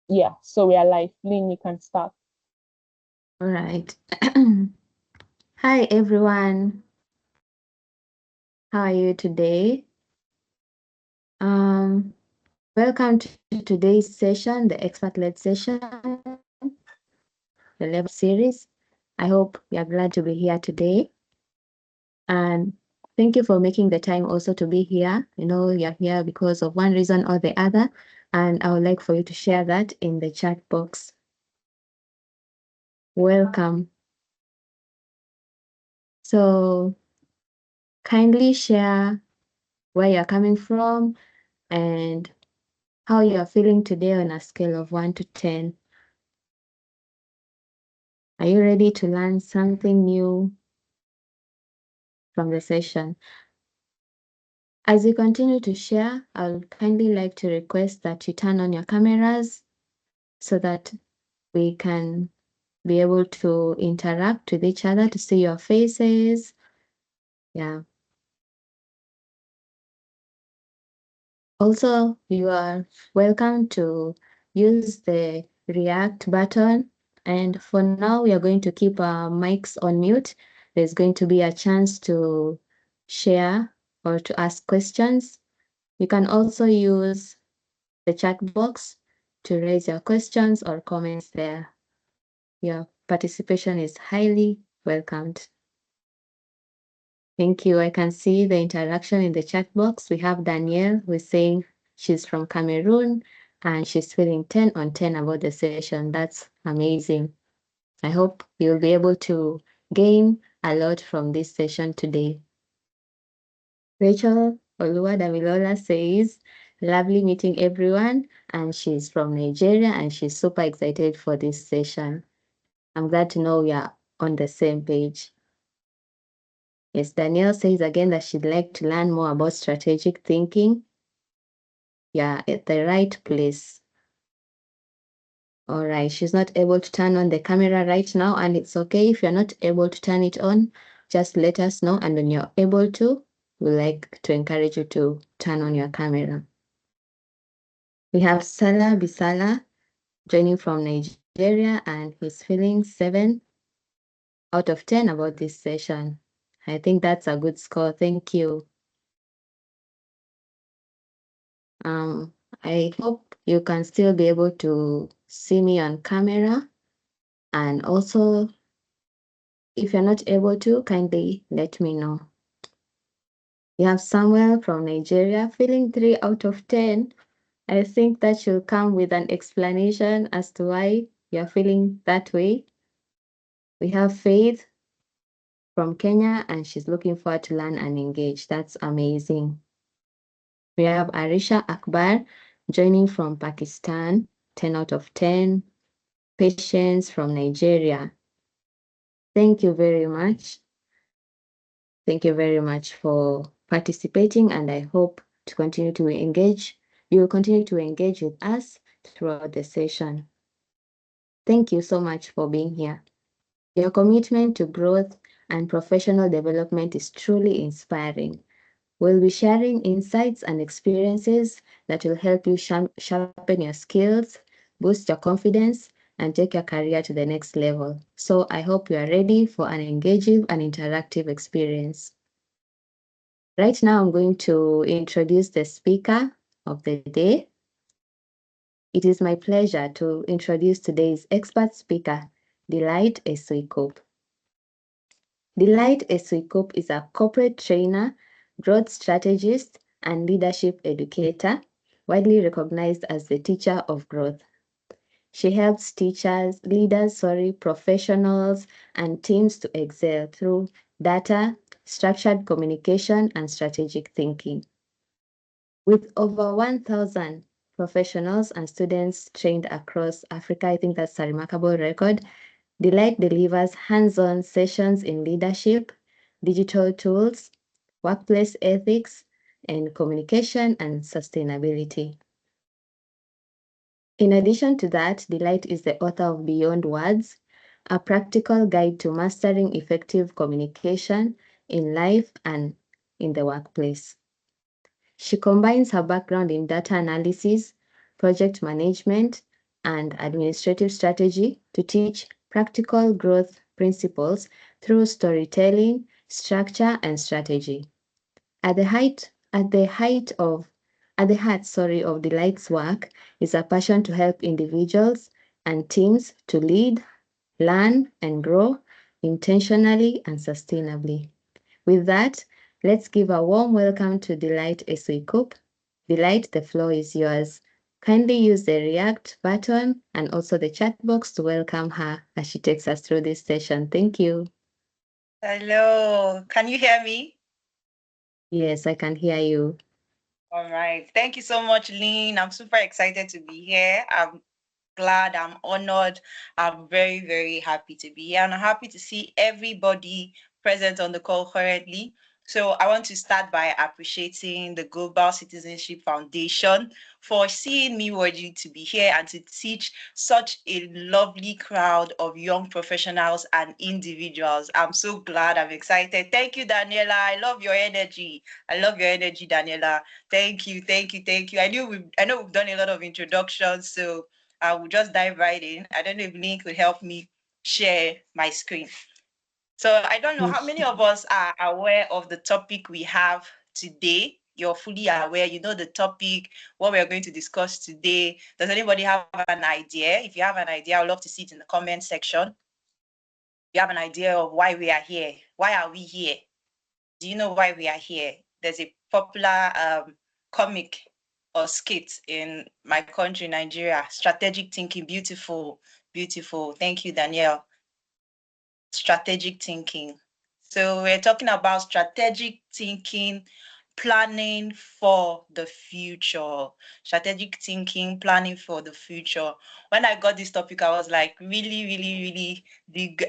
Yeah, so we are live. Lynn, you can start. All right. Hi, everyone. How are you today? Um, Welcome to today's session, the expert-led session, the level series. I hope you are glad to be here today. And thank you for making the time also to be here. You know, you're here because of one reason or the other. And I would like for you to share that in the chat box. Welcome. So kindly share where you're coming from and how you are feeling today on a scale of 1 to 10. Are you ready to learn something new from the session? As you continue to share, I would kindly like to request that you turn on your cameras so that we can be able to interact with each other to see your faces. Yeah. Also, you are welcome to use the react button. And for now, we are going to keep our mics on mute. There's going to be a chance to share or to ask questions. You can also use the chat box to raise your questions or comments there. Your participation is highly welcomed. Thank you. I can see the interaction in the chat box. We have Danielle who is saying she's from Cameroon and she's feeling 10 on 10 about the session. That's amazing. I hope you'll be able to gain a lot from this session today. Rachel Oluwadamilola says, lovely meeting everyone, and she's from Nigeria and she's super excited for this session. I'm glad to know we are on the same page. Yes, Danielle says again that she'd like to learn more about strategic thinking. Yeah, at the right place. All right, she's not able to turn on the camera right now, and it's okay if you're not able to turn it on. Just let us know, and when you're able to, we'd like to encourage you to turn on your camera. We have Salah Bisala joining from Nigeria, and he's feeling 7 out of 10 about this session. I think that's a good score. Thank you. I hope you can still be able to see me on camera. And also, if you're not able to, kindly let me know. You have Samuel from Nigeria feeling 3 out of 10. I think that should come with an explanation as to why you're feeling that way. We have Faith from Kenya, and she's looking forward to learn and engage. That's amazing. We have Arisha Akbar joining from Pakistan, 10 out of 10. Patience from Nigeria. Thank you very much. Thank you very much for participating, and I hope to continue to engage. You will continue to engage with us throughout the session. Thank you so much for being here. Your commitment to growth and professional development is truly inspiring. We'll be sharing insights and experiences that will help you sharpen your skills, boost your confidence, and take your career to the next level. So I hope you are ready for an engaging and interactive experience. Right now, I'm going to introduce the speaker of the day. It is my pleasure to introduce today's expert speaker, Delight Esuikup. Delight Esuikup is a corporate trainer, growth strategist, and leadership educator, widely recognized as the teacher of growth. She helps leaders, professionals, and teams to excel through data, structured communication, and strategic thinking. With over 1,000 professionals and students trained across Africa, I think that's a remarkable record. Delight delivers hands-on sessions in leadership, digital tools, workplace ethics, and communication and sustainability. In addition to that, Delight is the author of Beyond Words, a practical guide to mastering effective communication in life and in the workplace. She combines her background in data analysis, project management, and administrative strategy to teach practical growth principles through storytelling, structure, and strategy. At the heart of the Light's work is a passion to help individuals and teams to lead, learn, and grow intentionally and sustainably. With that, let's give a warm welcome to Delight Esuikup. Delight, the floor is yours. Kindly use the react button and also the chat box to welcome her as she takes us through this session. Thank you. Hello, can you hear me? Yes, I can hear you. All right. Thank you so much, Lynn. I'm super excited to be here. I'm glad, I'm honored. I'm very, very happy to be here. And I'm happy to see everybody present on the call currently. So I want to start by appreciating the Global Citizenship Foundation for seeing me worthy to be here and to teach such a lovely crowd of young professionals and individuals. I'm so glad, I'm excited. Thank you, Daniela. I love your energy. I love your energy, Daniela. Thank you, thank you, thank you. I know we've done a lot of introductions, so I will just dive right in. I don't know if Link could help me share my screen. So I don't know how many of us are aware of the topic we have today. You're fully aware, you know the topic, what we're going to discuss today. Does anybody have an idea? If you have an idea, I'd love to see it in the comment section. You have an idea of why we are here. Why are we here? Do you know why we are here? There's a popular comic or skit in my country, Nigeria. Strategic thinking, beautiful, beautiful. Thank you, Danielle. Strategic thinking. So we're talking about strategic thinking, planning for the future. Strategic thinking, planning for the future. When I got this topic, I was like, really, really, really,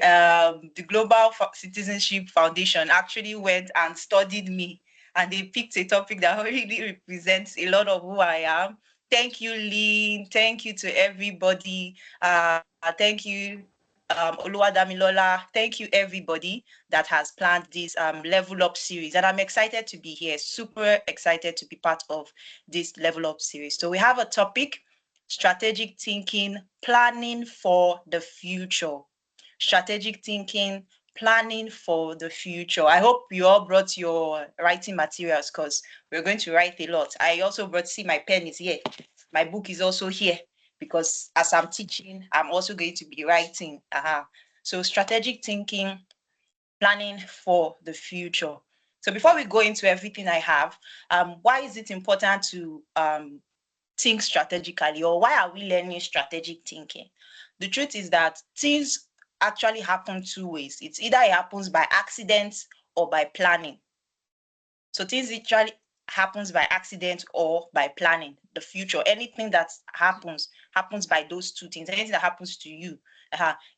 the Global Citizenship Foundation actually went and studied me, and they picked a topic that really represents a lot of who I am. Thank you, Lynn. Thank you to everybody. Thank you, Oluwadamilola. Thank you, everybody that has planned this Level Up series. And I'm excited to be here, super excited to be part of this Level Up series. So we have a topic, strategic thinking, planning for the future. Strategic thinking, planning for the future. I hope you all brought your writing materials because we're going to write a lot. I also brought, see, my pen is here. My book is also here because as I'm teaching, I'm also going to be writing. So strategic thinking, planning for the future. So before we go into everything I have, why is it important to think strategically, or why are we learning strategic thinking? The truth is that things actually happen two ways. It's either it happens by accident or by planning. So things literally happens by accident or by planning. The future, anything that happens by those two things. Anything that happens to you,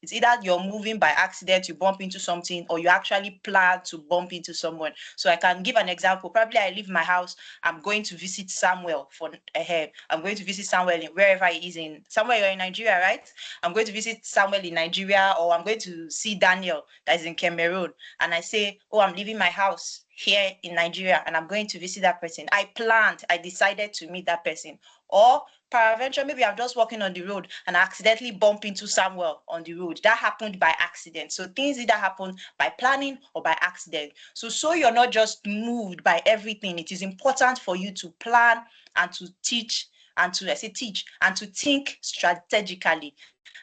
it's either you're moving by accident, you bump into something, or you actually plan to bump into someone. So I can give an example. Probably I leave my house, I'm going to visit Samuel I'm going to visit Samuel wherever he is in. Somewhere you're in Nigeria, right? I'm going to visit Samuel in Nigeria, or I'm going to see Daniel that is in Cameroon, and I say, oh, I'm leaving my house here in Nigeria and I'm going to visit that person. I decided to meet that person. Or peradventure, maybe I'm just walking on the road and I accidentally bump into Samuel on the road. That happened by accident. So things either happen by planning or by accident. So you're not just moved by everything. It is important for you to plan and to teach and to think strategically.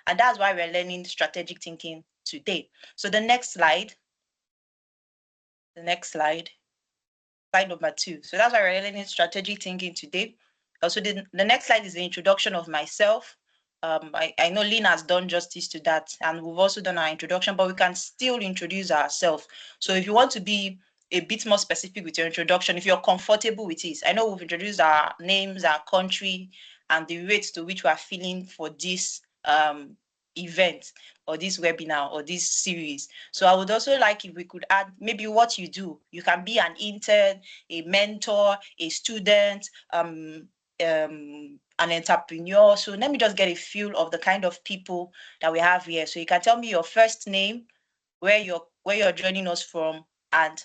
And that's why we're learning strategic thinking today. So the next slide. Slide number 2. So that's why we're learning strategic thinking today. Also, the next slide is the introduction of myself. I know Lynn has done justice to that, and we've also done our introduction, but we can still introduce ourselves. So if you want to be a bit more specific with your introduction, if you're comfortable with it, I know we've introduced our names, our country, and the rates to which we are feeling for this event or this webinar or this series. So I would also like if we could add maybe what you do. You can be an intern, a mentor, a student, an entrepreneur. So let me just get a feel of the kind of people that we have here. So you can tell me your first name, where you're joining us from, and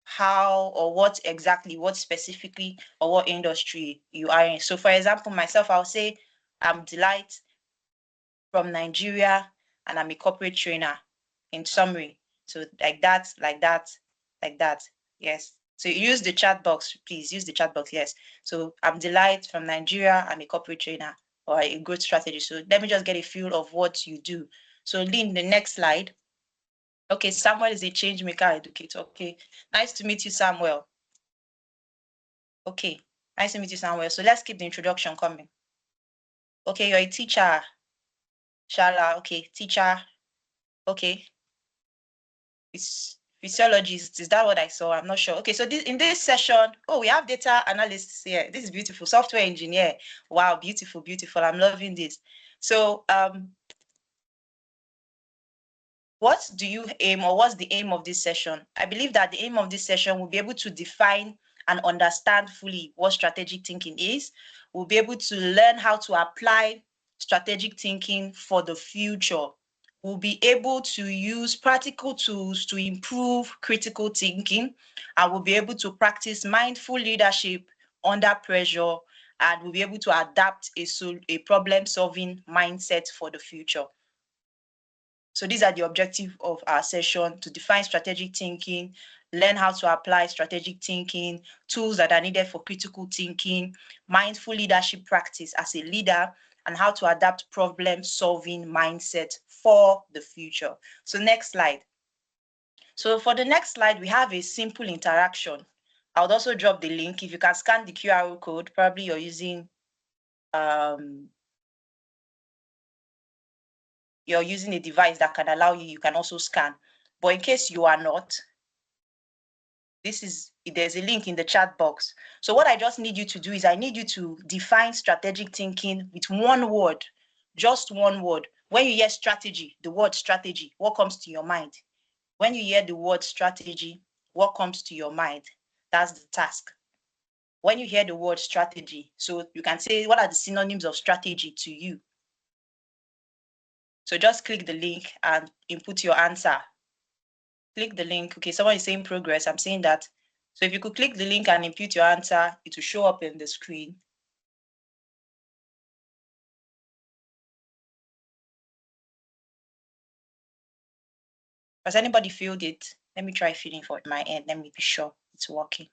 how or what specifically or what industry you are in. So for example, myself, I'll say I'm Delight. from Nigeria, and I'm a corporate trainer, in summary. So like that, like that, like that. Yes. So use the chat box, please use the chat box. Yes. So I'm Delight from Nigeria. I'm a corporate trainer or a growth strategist. So let me just get a feel of what you do. So Lynn, the next slide. Okay, Samuel is a change maker educator. Okay, nice to meet you, Samuel. Okay, nice to meet you, Samuel. So let's keep the introduction coming. Okay, you're a teacher. Shala, okay, teacher. Okay. It's physiologist. Is that what I saw? I'm not sure. Okay, so in this session, oh, we have data analysts here. This is beautiful. Software engineer. Wow, beautiful, beautiful. I'm loving this. So what do you aim, or what's the aim of this session? I believe that the aim of this session will be able to define and understand fully what strategic thinking is. We'll be able to learn how to apply strategic thinking for the future. We'll be able to use practical tools to improve critical thinking, and we'll be able to practice mindful leadership under pressure, and we'll be able to adapt a problem-solving mindset for the future. So these are the objectives of our session: to define strategic thinking, learn how to apply strategic thinking, tools that are needed for critical thinking, mindful leadership practice as a leader, and how to adapt problem-solving mindset for the future. So next slide. So for the next slide, we have a simple interaction. I would also drop the link. If you can scan the QR code, probably you're using a device that can allow you can also scan. But in case you are not, there's a link in the chat box. So what I just need you to do is I need you to define strategic thinking with one word, just one word. When you hear strategy, the word strategy, what comes to your mind? When you hear the word strategy, what comes to your mind? That's the task. When you hear the word strategy, so you can say, what are the synonyms of strategy to you? So just click the link and input your answer. Click the link. Okay, someone is saying progress. I'm saying that. So if you could click the link and input your answer, it will show up in the screen. Has anybody filled it? Let me try filling for my end. Let me be sure it's working.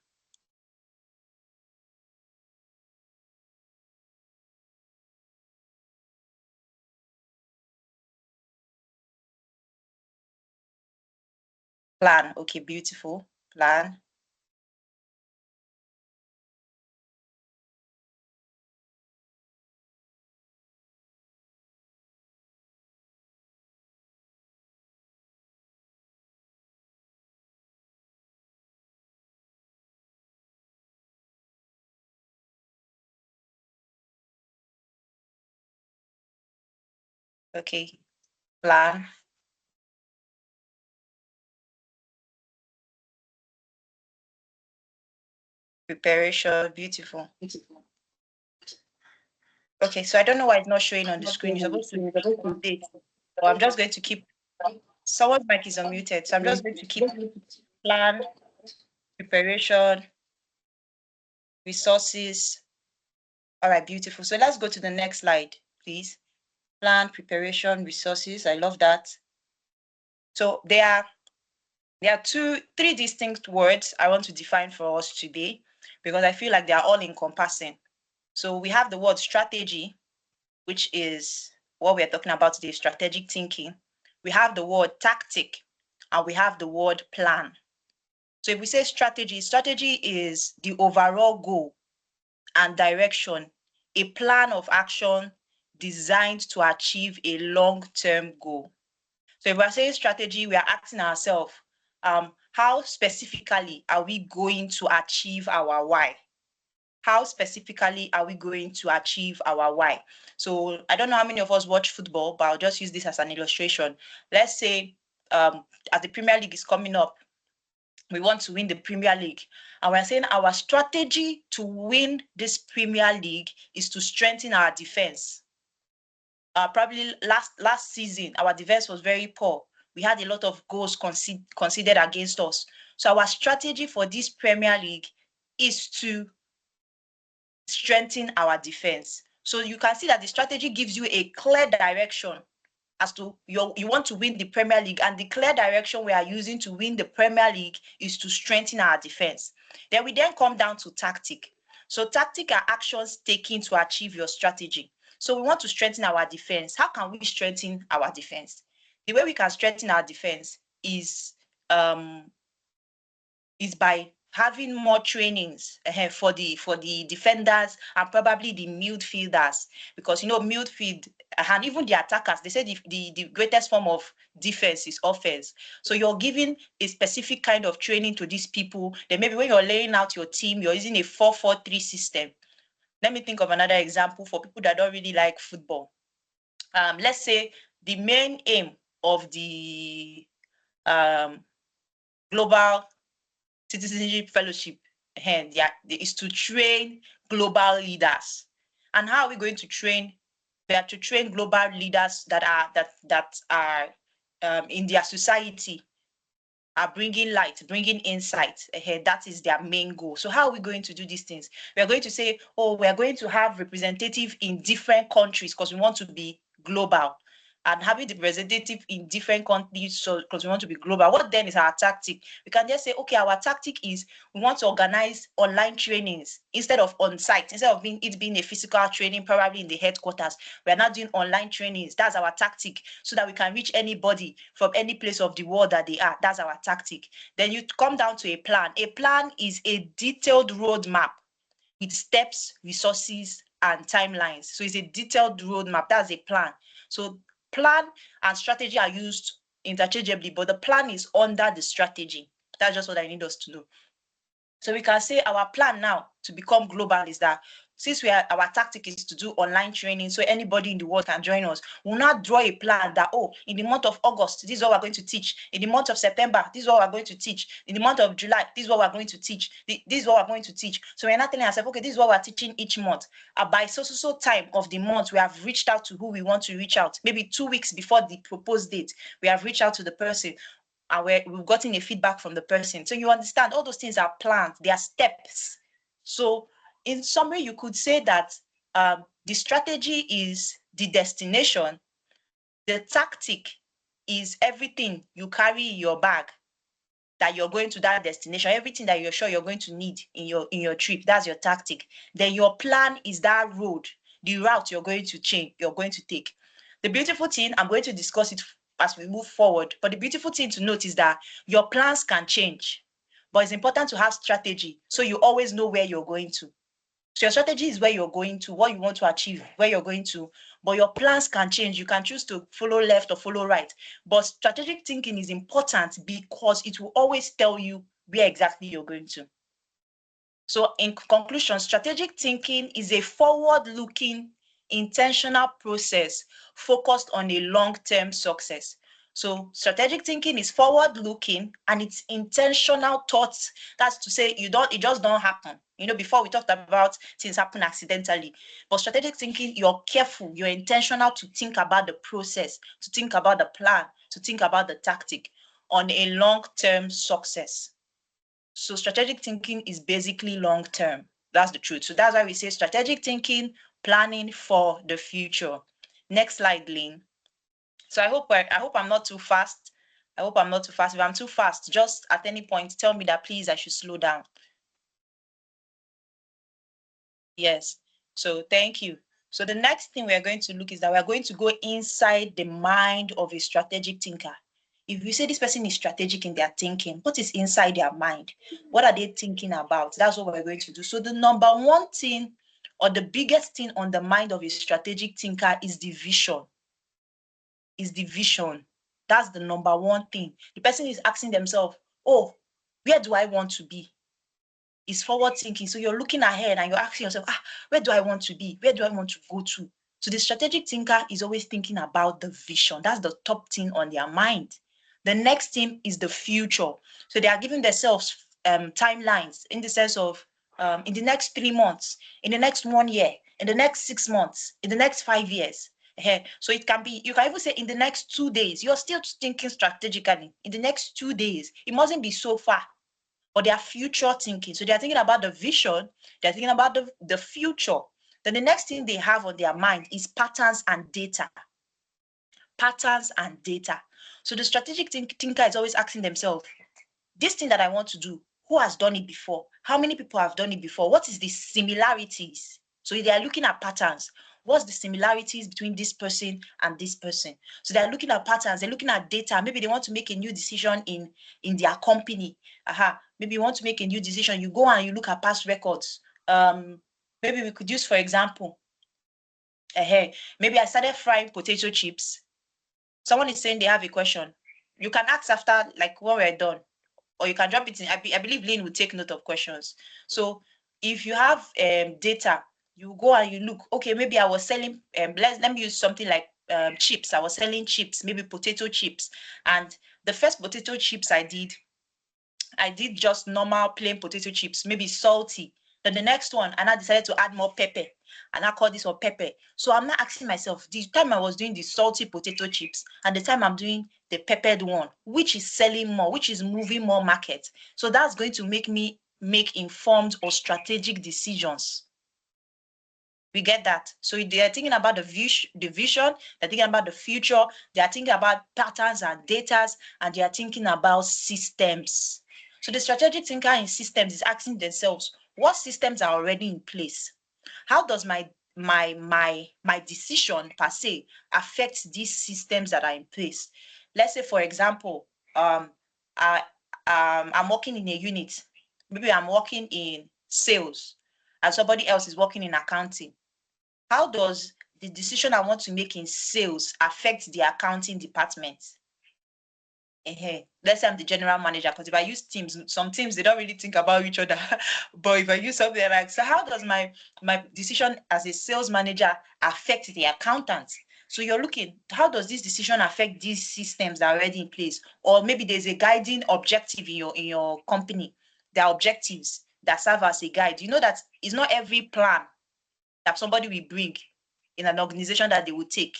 Plan. Okay, beautiful. Plan. Okay, plan. Preparation. Beautiful. Okay, so I don't know why it's not showing on the screen. You're supposed to update. So I'm just going to keep, someone's mic is unmuted. So I'm just going to keep plan, preparation, resources. All right, beautiful. So let's go to the next slide, please. Plan, preparation, resources. I love that. So there are three distinct words I want to define for us today, because I feel like they are all encompassing. So we have the word strategy, which is what we're talking about today, strategic thinking. We have the word tactic, and we have the word plan. So if we say strategy, strategy is the overall goal and direction, a plan of action designed to achieve a long-term goal. So if we're saying strategy, we are asking ourselves, how specifically are we going to achieve our why? How specifically are we going to achieve our why? So I don't know how many of us watch football, but I'll just use this as an illustration. Let's say as the Premier League is coming up, we want to win the Premier League. And we're saying our strategy to win this Premier League is to strengthen our defense. Probably last season, our defense was very poor. We had a lot of goals considered against us. So our strategy for this Premier League is to strengthen our defense. So you can see that the strategy gives you a clear direction as to you want to win the Premier League, and the clear direction we are using to win the Premier League is to strengthen our defense. Then we come down to tactic. So tactic are actions taken to achieve your strategy. So we want to strengthen our defense. How can we strengthen our defense? The way we can strengthen our defense is by having more trainings for the defenders and probably the midfielders, because midfield and even the attackers, they say the greatest form of defense is offense. So you're giving a specific kind of training to these people. Then maybe when you're laying out your team, you're using a 4-4-3 system. Let me think of another example for people that don't really like football. Let's say the main aim of the Global Citizenship Fellowship is to train global leaders. And how are we going to train? We have to train global leaders that are in their society, are bringing light, bringing insight ahead. That is their main goal. So how are we going to do these things? We are going to say, oh, we are going to have representative in different countries because we want to be global, and having the representative in different countries, so because we want to be global. What then is our tactic? We can just say, okay, our tactic is we want to organize online trainings instead of on site, instead of being a physical training, probably in the headquarters. We are now doing online trainings. That's our tactic, so that we can reach anybody from any place of the world that they are. That's our tactic. Then you come down to a plan. A plan is a detailed roadmap with steps, resources, and timelines. So it's a detailed roadmap. That's a plan. So plan and strategy are used interchangeably, but the plan is under the strategy. That's just what I need us to know. So we can say our plan now to become global is that since our tactic is to do online training, so anybody in the world can join us, we'll not draw a plan that, oh, in the month of August, this is what we're going to teach. In the month of September, this is what we're going to teach. In the month of July, this is what we're going to teach. This is what we're going to teach. So we're not telling ourselves, okay, this is what we're teaching each month. By so time of the month, we have reached out to who we want to reach out. Maybe 2 weeks before the proposed date, we have reached out to the person, and we've gotten a feedback from the person. So you understand, all those things are planned, they are steps. So in summary, you could say that the strategy is the destination. The tactic is everything you carry in your bag that you're going to that destination, everything that you're sure you're going to need in your trip. That's your tactic. Then your plan is that road, the route you're going to take. The beautiful thing, I'm going to discuss it as we move forward, but the beautiful thing to note is that your plans can change, but it's important to have strategy so you always know where you're going to. So your strategy is where you're going to, what you want to achieve, where you're going to, but your plans can change. You can choose to follow left or follow right. But strategic thinking is important because it will always tell you where exactly you're going to. So in conclusion, strategic thinking is a forward-looking, intentional process focused on a long-term success. So strategic thinking is forward-looking and it's intentional thoughts. That's to say, it just don't happen. Before we talked about things happen accidentally, but strategic thinking, you're careful, you're intentional to think about the process, to think about the plan, to think about the tactic on a long-term success. So strategic thinking is basically long-term. That's the truth. So that's why we say strategic thinking, planning for the future. Next slide, Lynn. So I hope I'm not too fast. If I'm too fast, just at any point, tell me that, please, I should slow down. Yes. So thank you. So the next thing we are going to look is that we are going to go inside the mind of a strategic thinker. If you say this person is strategic in their thinking, what is inside their mind? What are they thinking about? That's what we're going to do. So the number one thing, or the biggest thing on the mind of a strategic thinker, is the vision. That's the number one thing. The person is asking themselves, oh, where do I want to be? It's forward thinking. So you're looking ahead and you're asking yourself, where do I want to be? Where do I want to go to? So the strategic thinker is always thinking about the vision. That's the top thing on their mind. The next thing is the future. So they are giving themselves timelines in the sense of in the next 3 months, in the next 1 year, in the next 6 months, in the next 5 years. So it can be, you can even say in the next 2 days. You're still thinking strategically. In the next 2 days, it mustn't be so far. But they are future thinking. So they are thinking about the vision, they're thinking about the future. Then the next thing they have on their mind is patterns and data. patterns and data. So the strategic thinker is always asking themselves, this thing that I want to do, who has done it before? How many people have done it before? What is the similarities? So they are looking at patterns. What's the similarities between this person and this person? So they're looking at patterns, they're looking at data. Maybe they want to make a new decision in their company. Maybe you want to make a new decision. You go and you look at past records. Maybe we could use, for example, maybe I started frying potato chips. Someone is saying they have a question. You can ask after, like, when we're done, or you can drop it in. I believe Lynn will take note of questions. So if you have data, you go and you look, okay, maybe I was selling, let me use something like chips. I was selling chips, maybe potato chips. And the first potato chips I did just normal plain potato chips, maybe salty. Then the next one, and I decided to add more pepper. And I call this one pepper. So I'm not asking myself, the time I was doing the salty potato chips and the time I'm doing the peppered one, which is selling more, which is moving more market. So that's going to make me make informed or strategic decisions. We get that. So they are thinking about the vision, they're thinking about the future, they are thinking about patterns and data, and they are thinking about systems. So the strategic thinker in systems is asking themselves, what systems are already in place? How does my decision per se affect these systems that are in place? Let's say, for example, I'm working in a unit. Maybe I'm working in sales and somebody else is working in accounting. How does the decision I want to make in sales affect the accounting department? Let's say I'm the general manager, because if I use teams, some teams, they don't really think about each other. But if I use something like, so how does my decision as a sales manager affect the accountant? So you're looking, how does this decision affect these systems that are already in place? Or maybe there's a guiding objective in your company. There are objectives that serve as a guide. You know that it's not every plan that somebody will bring in an organization that they will take,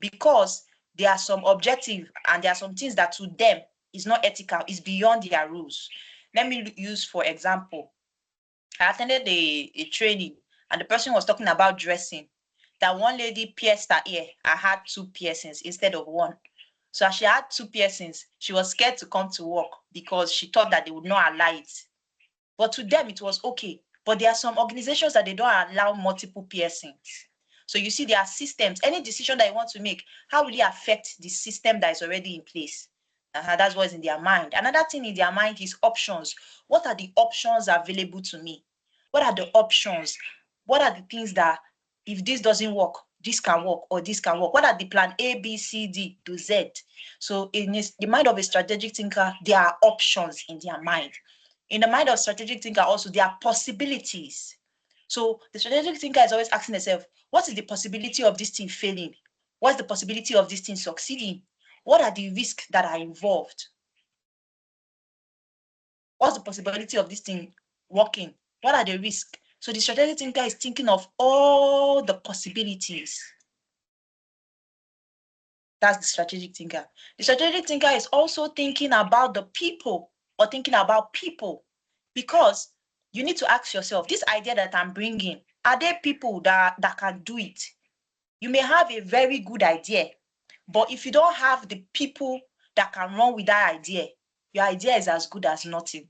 because there are some objectives and there are some things that to them is not ethical, is beyond their rules. Let me use, for example, I attended a training and the person was talking about dressing. That one lady pierced her ear. I had 2 piercings instead of 1. So as she had 2 piercings, she was scared to come to work because she thought that they would not allow it. But to them, it was okay. But there are some organizations that they don't allow multiple piercings. So you see, there are systems. Any decision that you want to make, how will it affect the system that is already in place? That's what's in their mind. Another thing in their mind is options. What are the options available to me? What are the options? What are the things that, if this doesn't work, this can work, or this can work? What are the plan A, B, C, D to Z? So in the mind of a strategic thinker, there are options in their mind. In the mind of strategic thinker also, there are possibilities. So the strategic thinker is always asking themselves, what is the possibility of this thing failing? What's the possibility of this thing succeeding? What are the risks that are involved? What's the possibility of this thing working? What are the risks? So the strategic thinker is thinking of all the possibilities. That's the strategic thinker. The strategic thinker is also thinking about the people, or thinking about people, because you need to ask yourself, this idea that I'm bringing, are there people that can do it? You may have a very good idea, but if you don't have the people that can run with that idea, your idea is as good as nothing.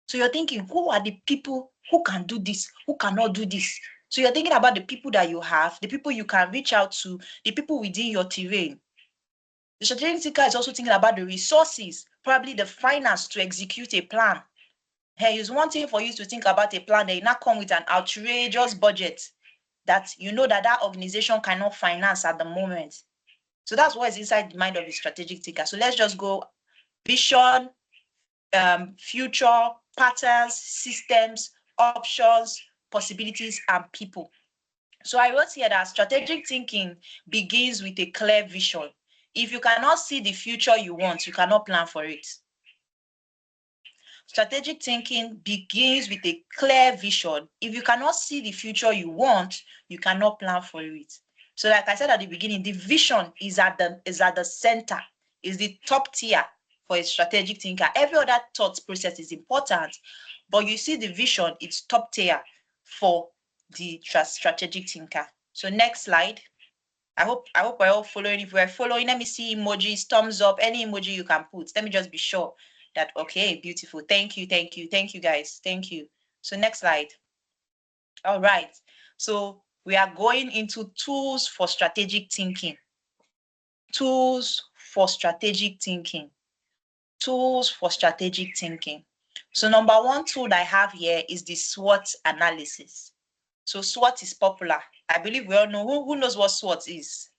So you're thinking, who are the people who can do this, who cannot do this? So you're thinking about the people that you have, the people you can reach out to, the people within your terrain. The strategic thinker is also thinking about the resources, probably the finance to execute a plan. Hey, it's one thing for you to think about a plan that you not come with an outrageous budget that you know that organization cannot finance at the moment. So that's what is inside the mind of the strategic thinker. So let's just go vision, future, patterns, systems, options, possibilities, and people. So I wrote here that strategic thinking begins with a clear vision. If you cannot see the future you want, you cannot plan for it. Strategic thinking begins with a clear vision. If you cannot see the future you want, you cannot plan for it. So like I said at the beginning, the vision is at the center, is the top tier for a strategic thinker. Every other thought process is important, but you see the vision, it's top tier for the strategic thinker. So next slide. I hope we're all following. If we're following, let me see emojis, thumbs up, any emoji you can put. Let me just be sure that, okay, beautiful. Thank you, guys. Thank you. So next slide. All right. So we are going into tools for strategic thinking. Tools for strategic thinking. Tools for strategic thinking. So number one tool that I have here is the SWOT analysis. So SWOT is popular. I believe we all know. Who knows what SWOT is?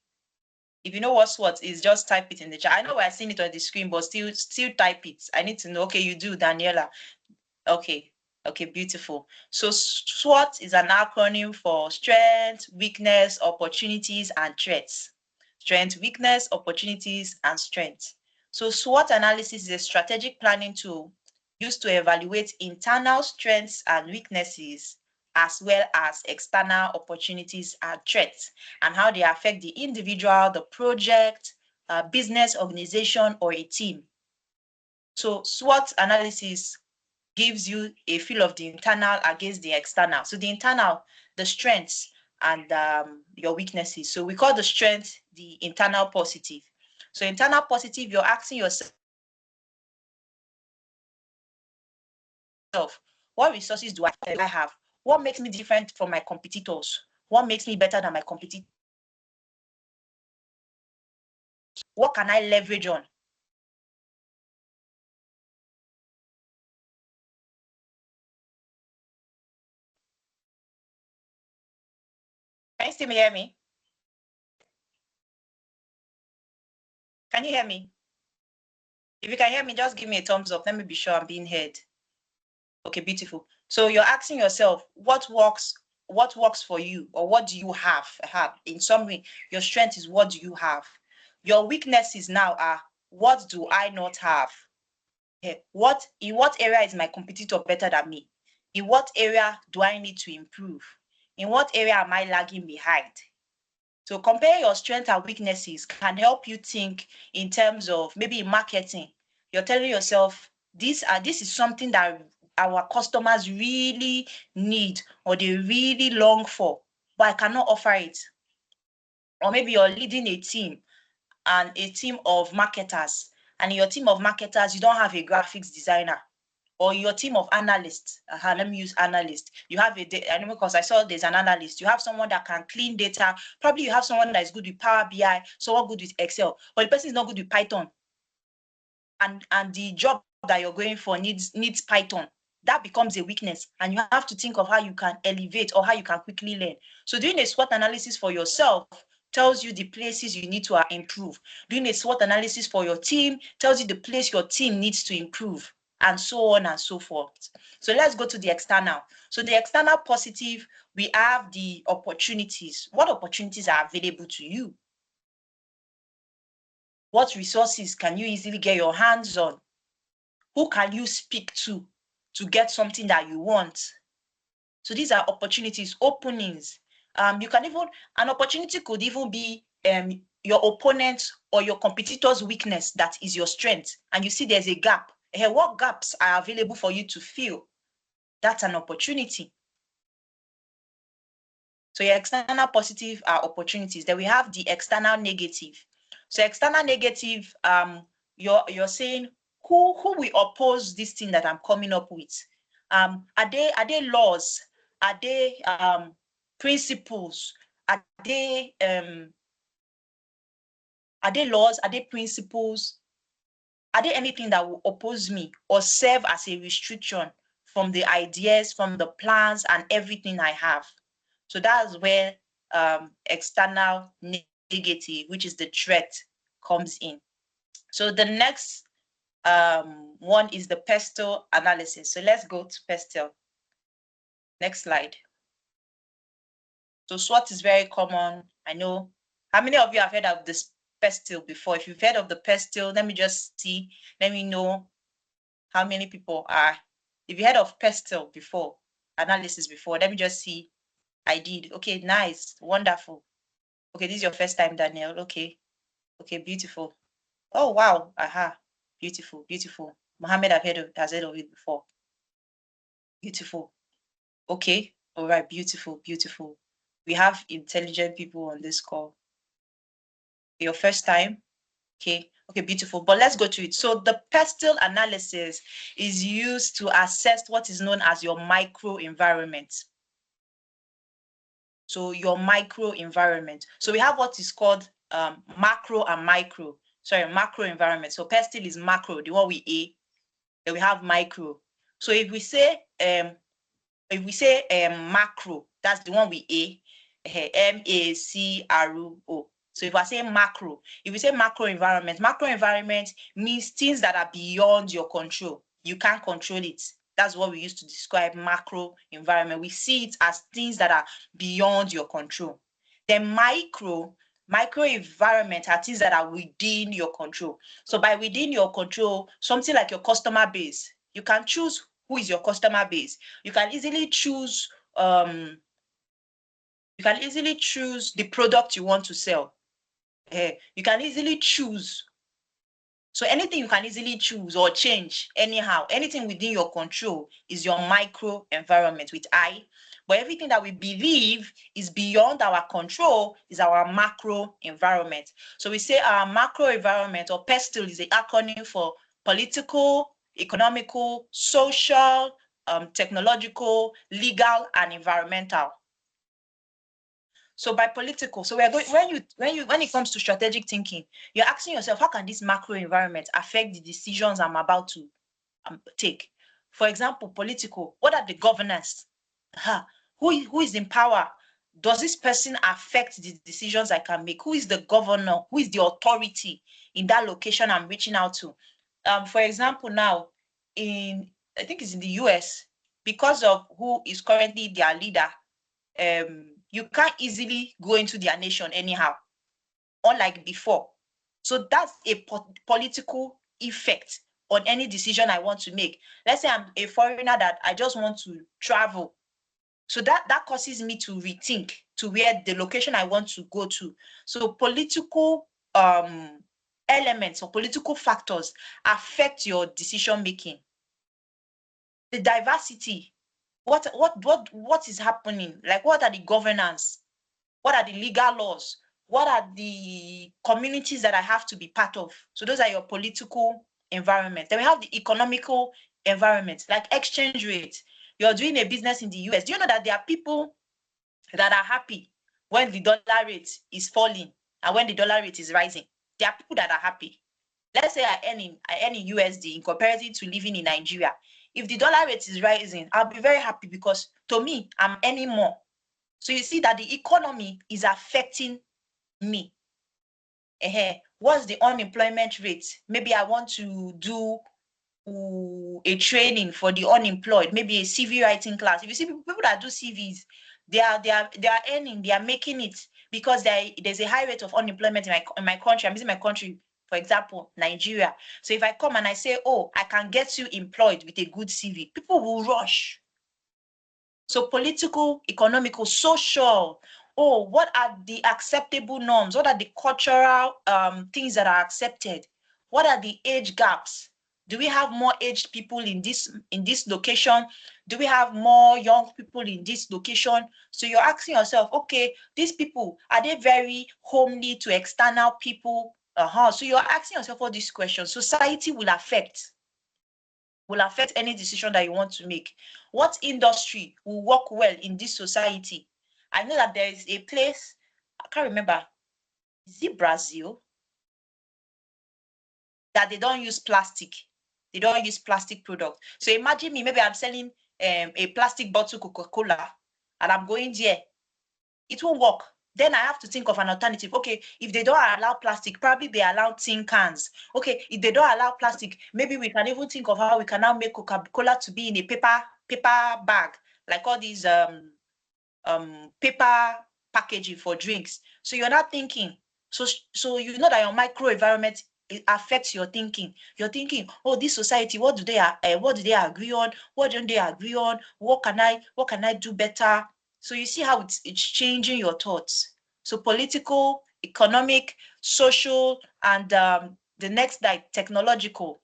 If you know what SWOT is, just type it in the chat. I know we're seeing it on the screen, but still type it. I need to know. Okay, you do, Daniela. Okay, beautiful. So SWOT is an acronym for strength, weakness, opportunities, and threats. Strength, weakness, opportunities, and strengths. So SWOT analysis is a strategic planning tool used to evaluate internal strengths and weaknesses, as well as external opportunities and threats, and how they affect the individual, the project, business, organization, or a team. So SWOT analysis gives you a feel of the internal against the external. So the internal, the strengths and your weaknesses. So we call the strength the internal positive. So internal positive, you're asking yourself, what resources do I have? What makes me different from my competitors? What makes me better than my competitors? What can I leverage on? Can you still hear me? Can you hear me? If you can hear me, just give me a thumbs up. Let me be sure I'm being heard. Okay, beautiful. So you're asking yourself, what works for you, or what do you have? In summary, your strength is what do you have? Your weaknesses now are, what do I not have? In what area is my competitor better than me? In what area do I need to improve? In what area am I lagging behind? So compare your strengths and weaknesses can help you think in terms of maybe in marketing. You're telling yourself, this is something that our customers really need or they really long for, but I cannot offer it. Or maybe you're leading a team and a team of marketers, and in your team of marketers, you don't have a graphics designer, or your team of analysts. Let me use analyst. You have I know because I saw there's an analyst. You have someone that can clean data. Probably you have someone that is good with Power BI, someone good with Excel, but the person is not good with Python. And the job that you're going for needs Python. That becomes a weakness, and you have to think of how you can elevate or how you can quickly learn. So doing a SWOT analysis for yourself tells you the places you need to improve. Doing a SWOT analysis for your team tells you the place your team needs to improve, and so on and so forth. So let's go to the external. So the external positive, we have the opportunities. What opportunities are available to you? What resources can you easily get your hands on? Who can you speak to get something that you want? So these are opportunities, openings. You can even, an opportunity could even be your opponent or your competitor's weakness that is your strength, and you see there's a gap. What gaps are available for you to fill? That's an opportunity. So your external positive are opportunities. Then we have the external negative. So external negative, you're saying who will oppose this thing that I'm coming up with? Are they laws? Are they principles? Are they laws? Are they principles? Are there anything that will oppose me or serve as a restriction from the ideas, from the plans, and everything I have? So that's where external negative, which is the threat, comes in. So the next one is the PESTEL analysis. So let's go to PESTEL. Next slide. So SWOT is very common. I know. How many of you have heard of this PESTEL before? If you've heard of the PESTEL, let me just see. Let me know how many people are. If you heard of PESTEL before, analysis before, let me just see. I did. Okay, nice, wonderful. Okay, this is your first time, Danielle. Okay, beautiful. Oh wow, beautiful, beautiful. Mohammed has heard of it before. Beautiful. Okay, all right, beautiful, beautiful. We have intelligent people on this call. Your first time? Okay, beautiful. But let's go to it. So the pestle analysis is used to assess what is known as your microenvironment. So your microenvironment. So we have what is called macro and micro. Sorry, macro environment. So pestle is macro, the one we eat. Then we have micro. So if we say macro, that's the one we MACRO. So if I say macro, if we say macro environment means things that are beyond your control. You can't control it. That's what we use to describe macro environment. We see it as things that are beyond your control. Then micro environment are things that are within your control. So by within your control, something like your customer base, you can choose who is your customer base. You can easily choose the product you want to sell. You can easily choose. So anything you can easily choose or change anyhow, anything within your control is your micro environment with I. But everything that we believe is beyond our control is our macro environment. So we say our macro environment, or PESTLE, is the acronym for political, economical, social, technological, legal, and environmental. So by political, so we're going when it comes to strategic thinking, you're asking yourself, how can this macro environment affect the decisions I'm about to take? For example, political, what are the governance? Who is in power? Does this person affect the decisions I can make? Who is the governor? Who is the authority in that location I'm reaching out to? For example, now I think it's in the US, because of who is currently their leader, you can't easily go into their nation anyhow, unlike before. So that's a political effect on any decision I want to make. Let's say I'm a foreigner that I just want to travel. So that causes me to rethink to where the location I want to go to. So political elements or political factors affect your decision making. The diversity, what is happening? Like, what are the governance? What are the legal laws? What are the communities that I have to be part of? So those are your political environment. Then we have the economical environment, like exchange rate. You're doing a business in the US. Do you know that there are people that are happy when the dollar rate is falling and when the dollar rate is rising? There are people that are happy. Let's say I earn in USD in comparison to living in Nigeria. If the dollar rate is rising, I'll be very happy because to me, I'm earning more. So you see that the economy is affecting me. What's the unemployment rate? Maybe I want to do a training for the unemployed, maybe a CV writing class. If you see people that do CVs, they are earning, they are making it because there's a high rate of unemployment in my country. I'm using my country, for example, Nigeria. So if I come and I say, oh, I can get you employed with a good CV, people will rush. So political, economical, social. Oh, what are the acceptable norms? What are the cultural things that are accepted? What are the age gaps? Do we have more aged people in this location? Do we have more young people in this location? So you're asking yourself, okay, these people, are they very homely to external people? So you're asking yourself all these questions. Society will affect any decision that you want to make. What industry will work well in this society? I know that there is a place, I can't remember, is it Brazil? That they don't use plastic. They don't use plastic product. So imagine me, maybe I'm selling a plastic bottle Coca-Cola and I'm going there. It won't work. Then I have to think of an alternative. Okay, if they don't allow plastic, probably they allow tin cans. Okay, if they don't allow plastic, maybe we can even think of how we can now make Coca-Cola to be in a paper bag, like all these paper packaging for drinks. So you're not thinking. So you know that your micro environment, it affects your thinking. You're thinking, oh, this society, what do they agree on? What don't they agree on? What can I do better? So you see how it's changing your thoughts. So political, economic, social, and the next, like, technological.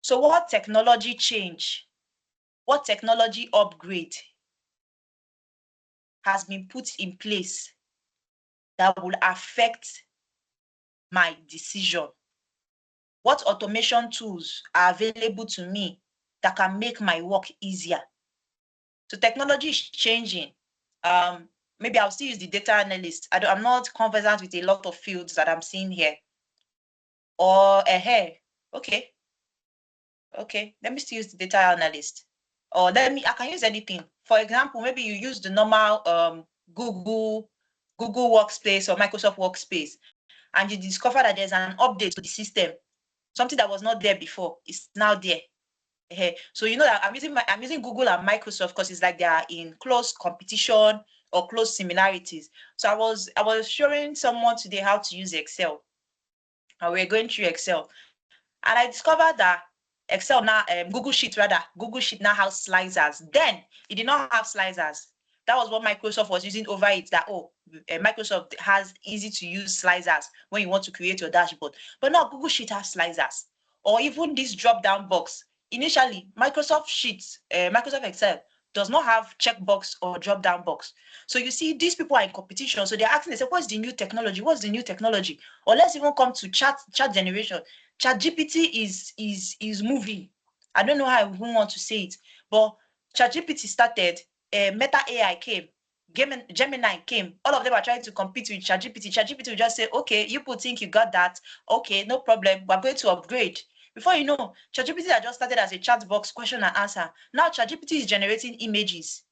So what technology change? What technology upgrade has been put in place that will affect my decision? What automation tools are available to me that can make my work easier? So technology is changing. Maybe I'll still use the data analyst. I'm not conversant with a lot of fields that I'm seeing here. Or hey, okay, let me still use the data analyst. Or I can use anything. For example, maybe you use the normal Google Workspace or Microsoft Workspace, and you discover that there's an update to the system. Something that was not there before is now there. So you know that I'm using Google and Microsoft because it's like they are in close competition or close similarities. So I was showing someone today how to use Excel, and we're going through Excel, and I discovered that Excel now, Google Sheet now has slicers. Then it did not have slicers. That was what Microsoft was using over it. That Microsoft has easy to use slicers when you want to create your dashboard. But now Google Sheet has slicers, or even this drop down box. Initially, Microsoft Excel does not have checkbox or drop down box. So you see, these people are in competition. So they're asking, they say, what's the new technology? What's the new technology? Or let's even come to chat generation. ChatGPT is moving. I don't know how I even want to say it, but ChatGPT started, Meta AI came, Gemini came. All of them are trying to compete with ChatGPT. ChatGPT will just say, okay, you people think you got that. Okay, no problem. We're going to upgrade. Before you know, ChatGPT had just started as a chat box, question and answer. Now ChatGPT is generating images.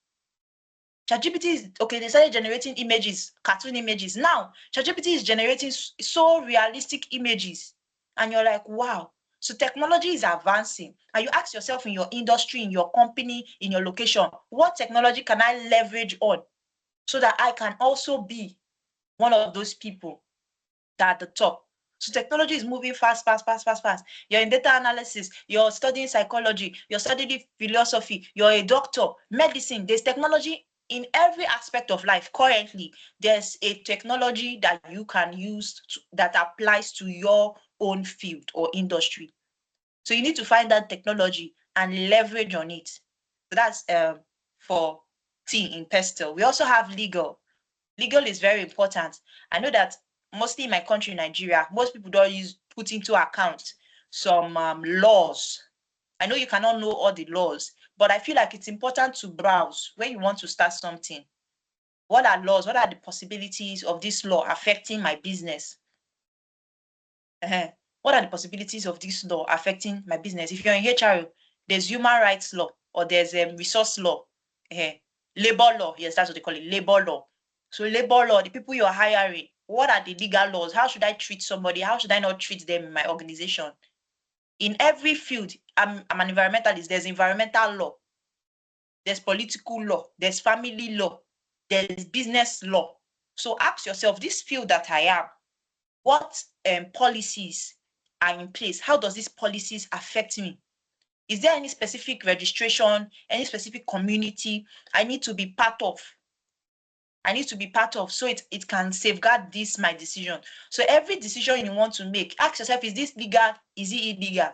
ChatGPT is, okay, they started generating images, cartoon images. Now, ChatGPT is generating so realistic images. And you're like, wow. So technology is advancing. And you ask yourself in your industry, in your company, in your location, what technology can I leverage on so that I can also be one of those people that are at the top? So technology is moving fast. You're in data analysis, you're studying psychology, you're studying philosophy, you're a doctor, medicine. There's technology in every aspect of life. Currently, there's a technology that you can use that applies to your own field or industry. So you need to find that technology and leverage on it. So that's for T in pestle. We also have legal. Legal is very important. I know that mostly in my country, Nigeria, most people don't put into account some laws. I know you cannot know all the laws, but I feel like it's important to browse when you want to start something. What are laws? What are the possibilities of this law affecting my business? What are the possibilities of this law affecting my business? If you're in HR, there's human rights law, or there's resource law, labor law. Yes, that's what they call it, labor law. So labor law, the people you're hiring, what are the legal laws? How should I treat somebody? How should I not treat them in my organization? In every field, I'm an environmentalist. There's environmental law, there's political law, there's family law, there's business law. So ask yourself, this field that I am, what policies are in place? How does these policies affect me? Is there any specific registration, any specific community I need to be part of? So it can safeguard this my decision. So every decision you want to make, ask yourself, is this legal? Is it illegal?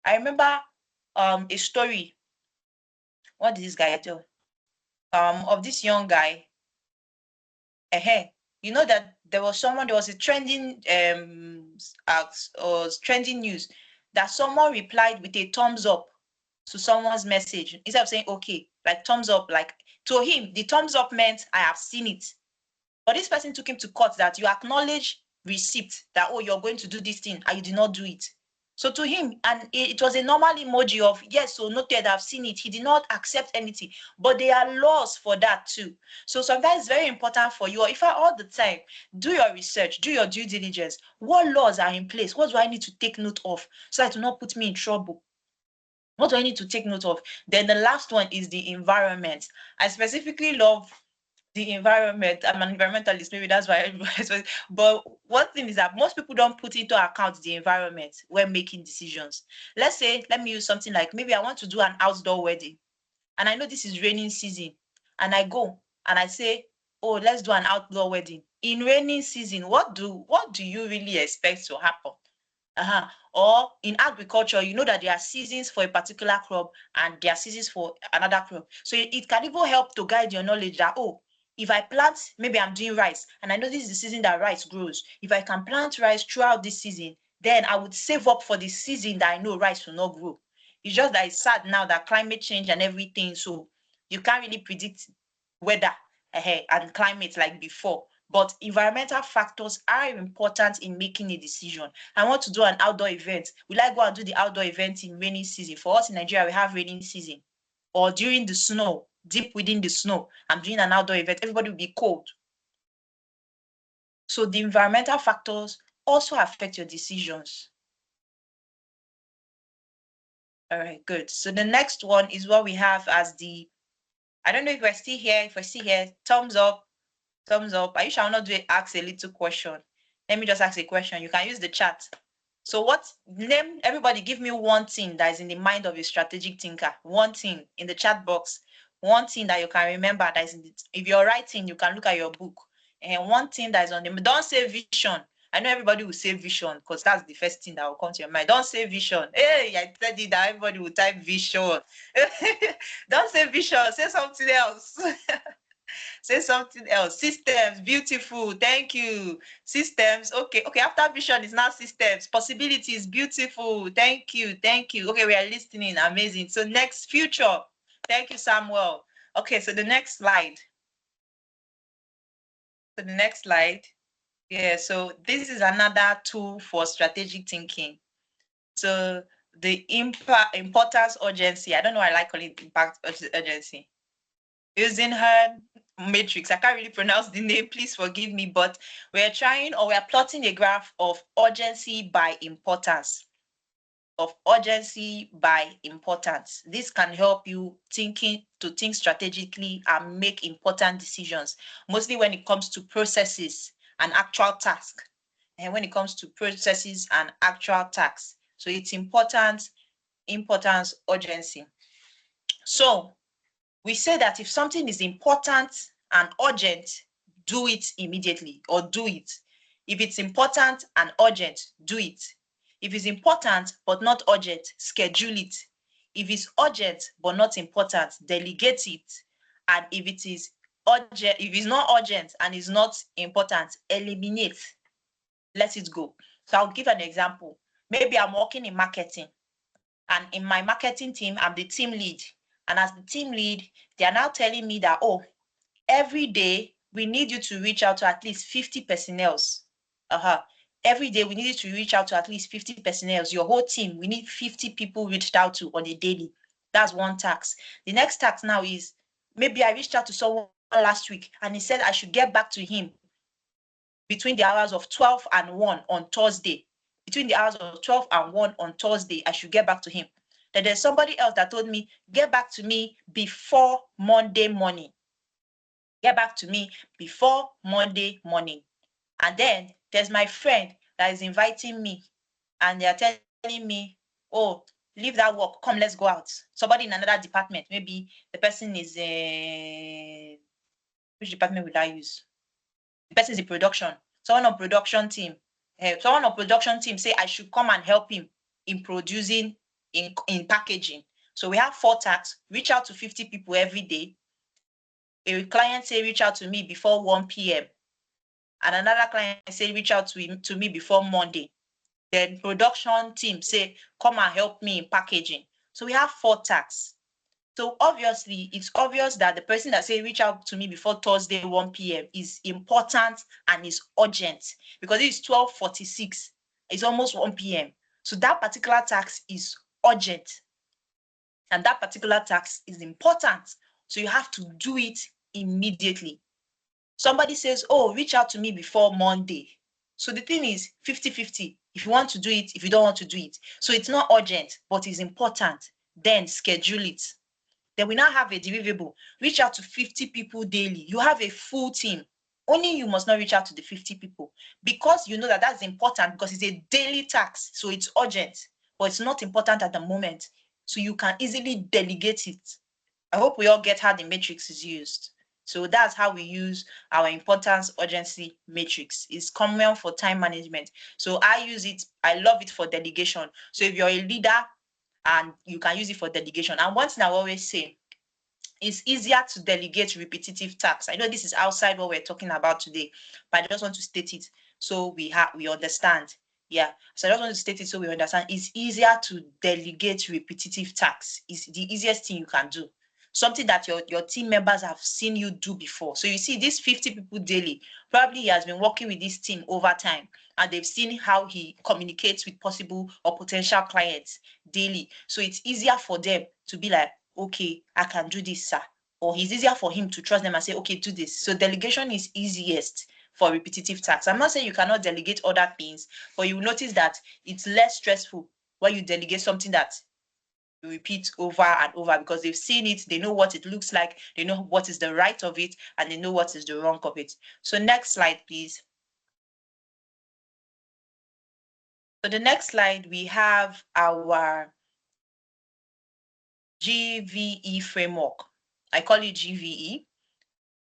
I remember a story. What did this guy tell? Of this young guy. You know that there was a trending trending news that someone replied with a thumbs up to someone's message instead of saying okay, like thumbs up, like to him the thumbs up meant I have seen it. But this person took him to court that you acknowledge receipt that, oh, you're going to do this thing and you did not do it. So to him, and it was a normal emoji of yes, so noted, I've seen it. He did not accept anything. But there are laws for that too. So sometimes it's very important for you, or if I all the time, do your research, do your due diligence. What laws are in place? What do I need to take note of so that it will not put me in trouble? What do I need to take note of? Then the last one is the environment. I specifically love the environment. I'm an environmentalist, maybe that's why. But one thing is that most people don't put into account the environment when making decisions. Let's say, let me use something like maybe I want to do an outdoor wedding, and I know this is raining season, and I go and I say, oh, let's do an outdoor wedding in raining season. What do you really expect to happen? Or in agriculture, you know that there are seasons for a particular crop and there are seasons for another crop. So it can even help to guide your knowledge that, oh, if I plant, maybe I'm doing rice and I know this is the season that rice grows. If I can plant rice throughout this season, then I would save up for the season that I know rice will not grow. It's just that it's sad now that climate change and everything, so you can't really predict weather and climate like before. But environmental factors are important in making a decision. I want to do an outdoor event. Will I go and do the outdoor event in rainy season? For us in Nigeria, we have rainy season. Or during the snow, deep within the snow, I'm doing an outdoor event, everybody will be cold. So the environmental factors also affect your decisions. All right, good. So the next one is what we have as the, I don't know if we're still here. If we're still here, thumbs up, thumbs up. Are you sure I'll not ask a little question? Let me just ask a question. You can use the chat. So what, name, everybody give me one thing that is in the mind of a strategic thinker. One thing in the chat box. One thing that you can remember that is in the, if you're writing, you can look at your book. And one thing that is on the, don't say vision. I know everybody will say vision because that's the first thing that will come to your mind. Don't say vision. Hey, I said it that everybody will type vision. Don't say vision, say something else. Say something else. Systems, beautiful. Thank you. Systems. Okay. After vision is now systems. Possibilities, beautiful. Thank you. Okay, we are listening. Amazing. So next, future. Thank you, Samuel. Okay, so the next slide. Yeah, so this is another tool for strategic thinking. So the importance urgency. I don't know why I like calling it impact urgency. Using her matrix. I can't really pronounce the name, please forgive me, but we're plotting a graph of urgency by importance. This can help you think strategically and make important decisions, mostly when it comes to processes and actual tasks. So it's importance, urgency. So we say that if something is important and urgent, do it immediately or do it. If it's important and urgent, do it. If it's important but not urgent, schedule it. If it's urgent but not important, delegate it. And if it is urgent, if it's not urgent and is not important, eliminate. Let it go. So I'll give an example. Maybe I'm working in marketing, and in my marketing team, I'm the team lead. And as the team lead, they are now telling me that, oh, every day we need you to reach out to at least 50 personnel. Every day we need you to reach out to at least 50 personnel. Your whole team, we need 50 people reached out to on a daily. That's one task. The next task now is, maybe I reached out to someone last week and he said I should get back to him between the hours of 12 and 1 on Thursday. Between the hours of 12 and 1 on Thursday, I should get back to him. Then there's somebody else that told me, get back to me before Monday morning. Get back to me before Monday morning. And then there's my friend that is inviting me and they're telling me, oh, leave that work, come, let's go out. Somebody in another department, maybe the person is, which department would I use? The person is in production. Someone on production team say I should come and help him in producing, in packaging. So we have 4 tasks. Reach out to 50 people every day. A client say reach out to me before 1 p.m. And another client say reach out to me before Monday. Then production team say come and help me in packaging. So we have 4 tasks. So obviously, it's obvious that the person that say reach out to me before Thursday 1 p.m. is important and is urgent, because it's 12:46. It's almost 1 p.m. So that particular task is urgent and that particular task is important. So you have to do it immediately. Somebody says, oh, reach out to me before Monday. So the thing is 50-50. If you want to do it, if you don't want to do it. So it's not urgent, but it's important. Then schedule it. Then we now have a deliverable. Reach out to 50 people daily. You have a full team. Only you must not reach out to the 50 people, because you know that that's important, because it's a daily task. So it's urgent, but it's not important at the moment. So you can easily delegate it. I hope we all get how the matrix is used. So that's how we use our importance urgency matrix. It's common for time management. So I use it. I love it for delegation. So if you're a leader, and you can use it for delegation. And one thing I always say it's easier to delegate repetitive tasks. I know this is outside what we're talking about today, but I just want to state it so we understand. Yeah, so I just want to state it so we understand. It's easier to delegate repetitive tasks. It's the easiest thing you can do. Something that your team members have seen you do before. So you see, these 50 people daily, probably he has been working with this team over time, and they've seen how he communicates with possible or potential clients daily. So it's easier for them to be like, okay, I can do this, sir. Or it's easier for him to trust them and say, okay, do this. So delegation is easiest for repetitive tasks. I'm not saying you cannot delegate other things, but you will notice that it's less stressful when you delegate something that you repeat over and over, because they've seen it, they know what it looks like, they know what is the right of it, and they know what is the wrong of it. So next slide, please. So the next slide, we have our GVE framework. I call it GVE,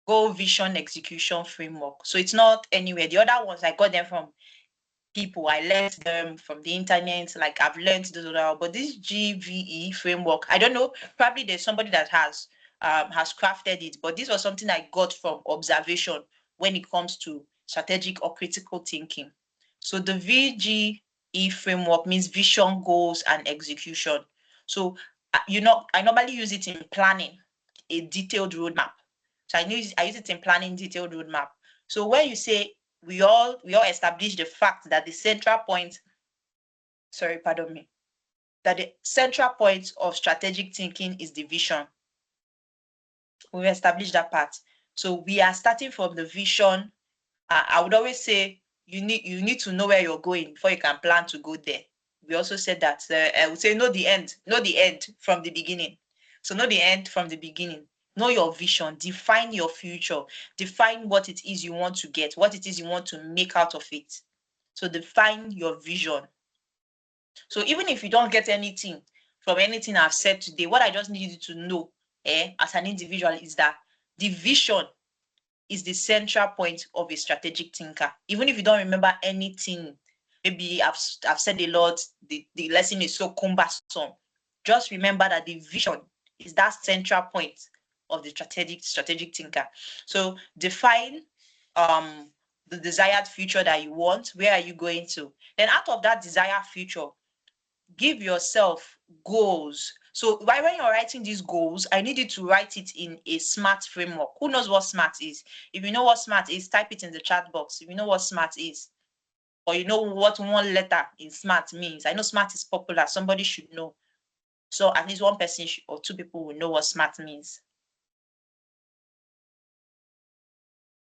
Goal Vision Execution Framework. So it's not anywhere. The other ones, I got them from people. I learned them from the internet. Like I've learned this, but this GVE framework, I don't know. Probably there's somebody that has crafted it, but this was something I got from observation when it comes to strategic or critical thinking. So the VGE framework means vision, goals, and execution. So I normally use it in planning a detailed roadmap. So I use it in planning detailed roadmap. So when you say we all establish the fact that the central point, that the central point of strategic thinking is the vision. We've established that part. So we are starting from the vision. I would always say you need to know where you're going before you can plan to go there. We also said that I would say know the end from the beginning. So know the end from the beginning. Know your vision, define your future, define what it is you want to get, what it is you want to make out of it. So define your vision. So even if you don't get anything from anything I've said today, what I just need you to know as an individual is that the vision is the central point of a strategic thinker. Even if you don't remember anything, maybe I've said a lot, the lesson is so cumbersome, just remember that the vision is that central point of the strategic thinker. So define the desired future that you want. Where are you going to? Then out of that desired future, give yourself goals. So when you're writing these goals, I need you to write it in a SMART framework. Who knows what SMART is? If you know what SMART is, type it in the chat box. If you know what SMART is, or you know what one letter in SMART means. I know SMART is popular. Somebody should know. So at least one person or two people will know what SMART means.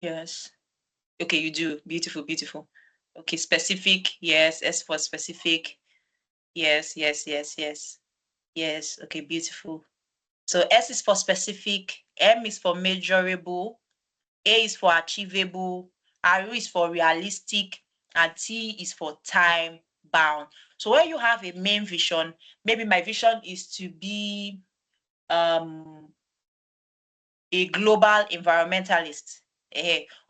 Yes. Okay, you do. Beautiful, beautiful. Okay, specific. Yes, S for specific. Yes, yes, yes, yes. Yes, okay, beautiful. So S is for specific, M is for measurable, A is for achievable, R is for realistic, and T is for time bound. So when you have a main vision, maybe my vision is to be a global environmentalist,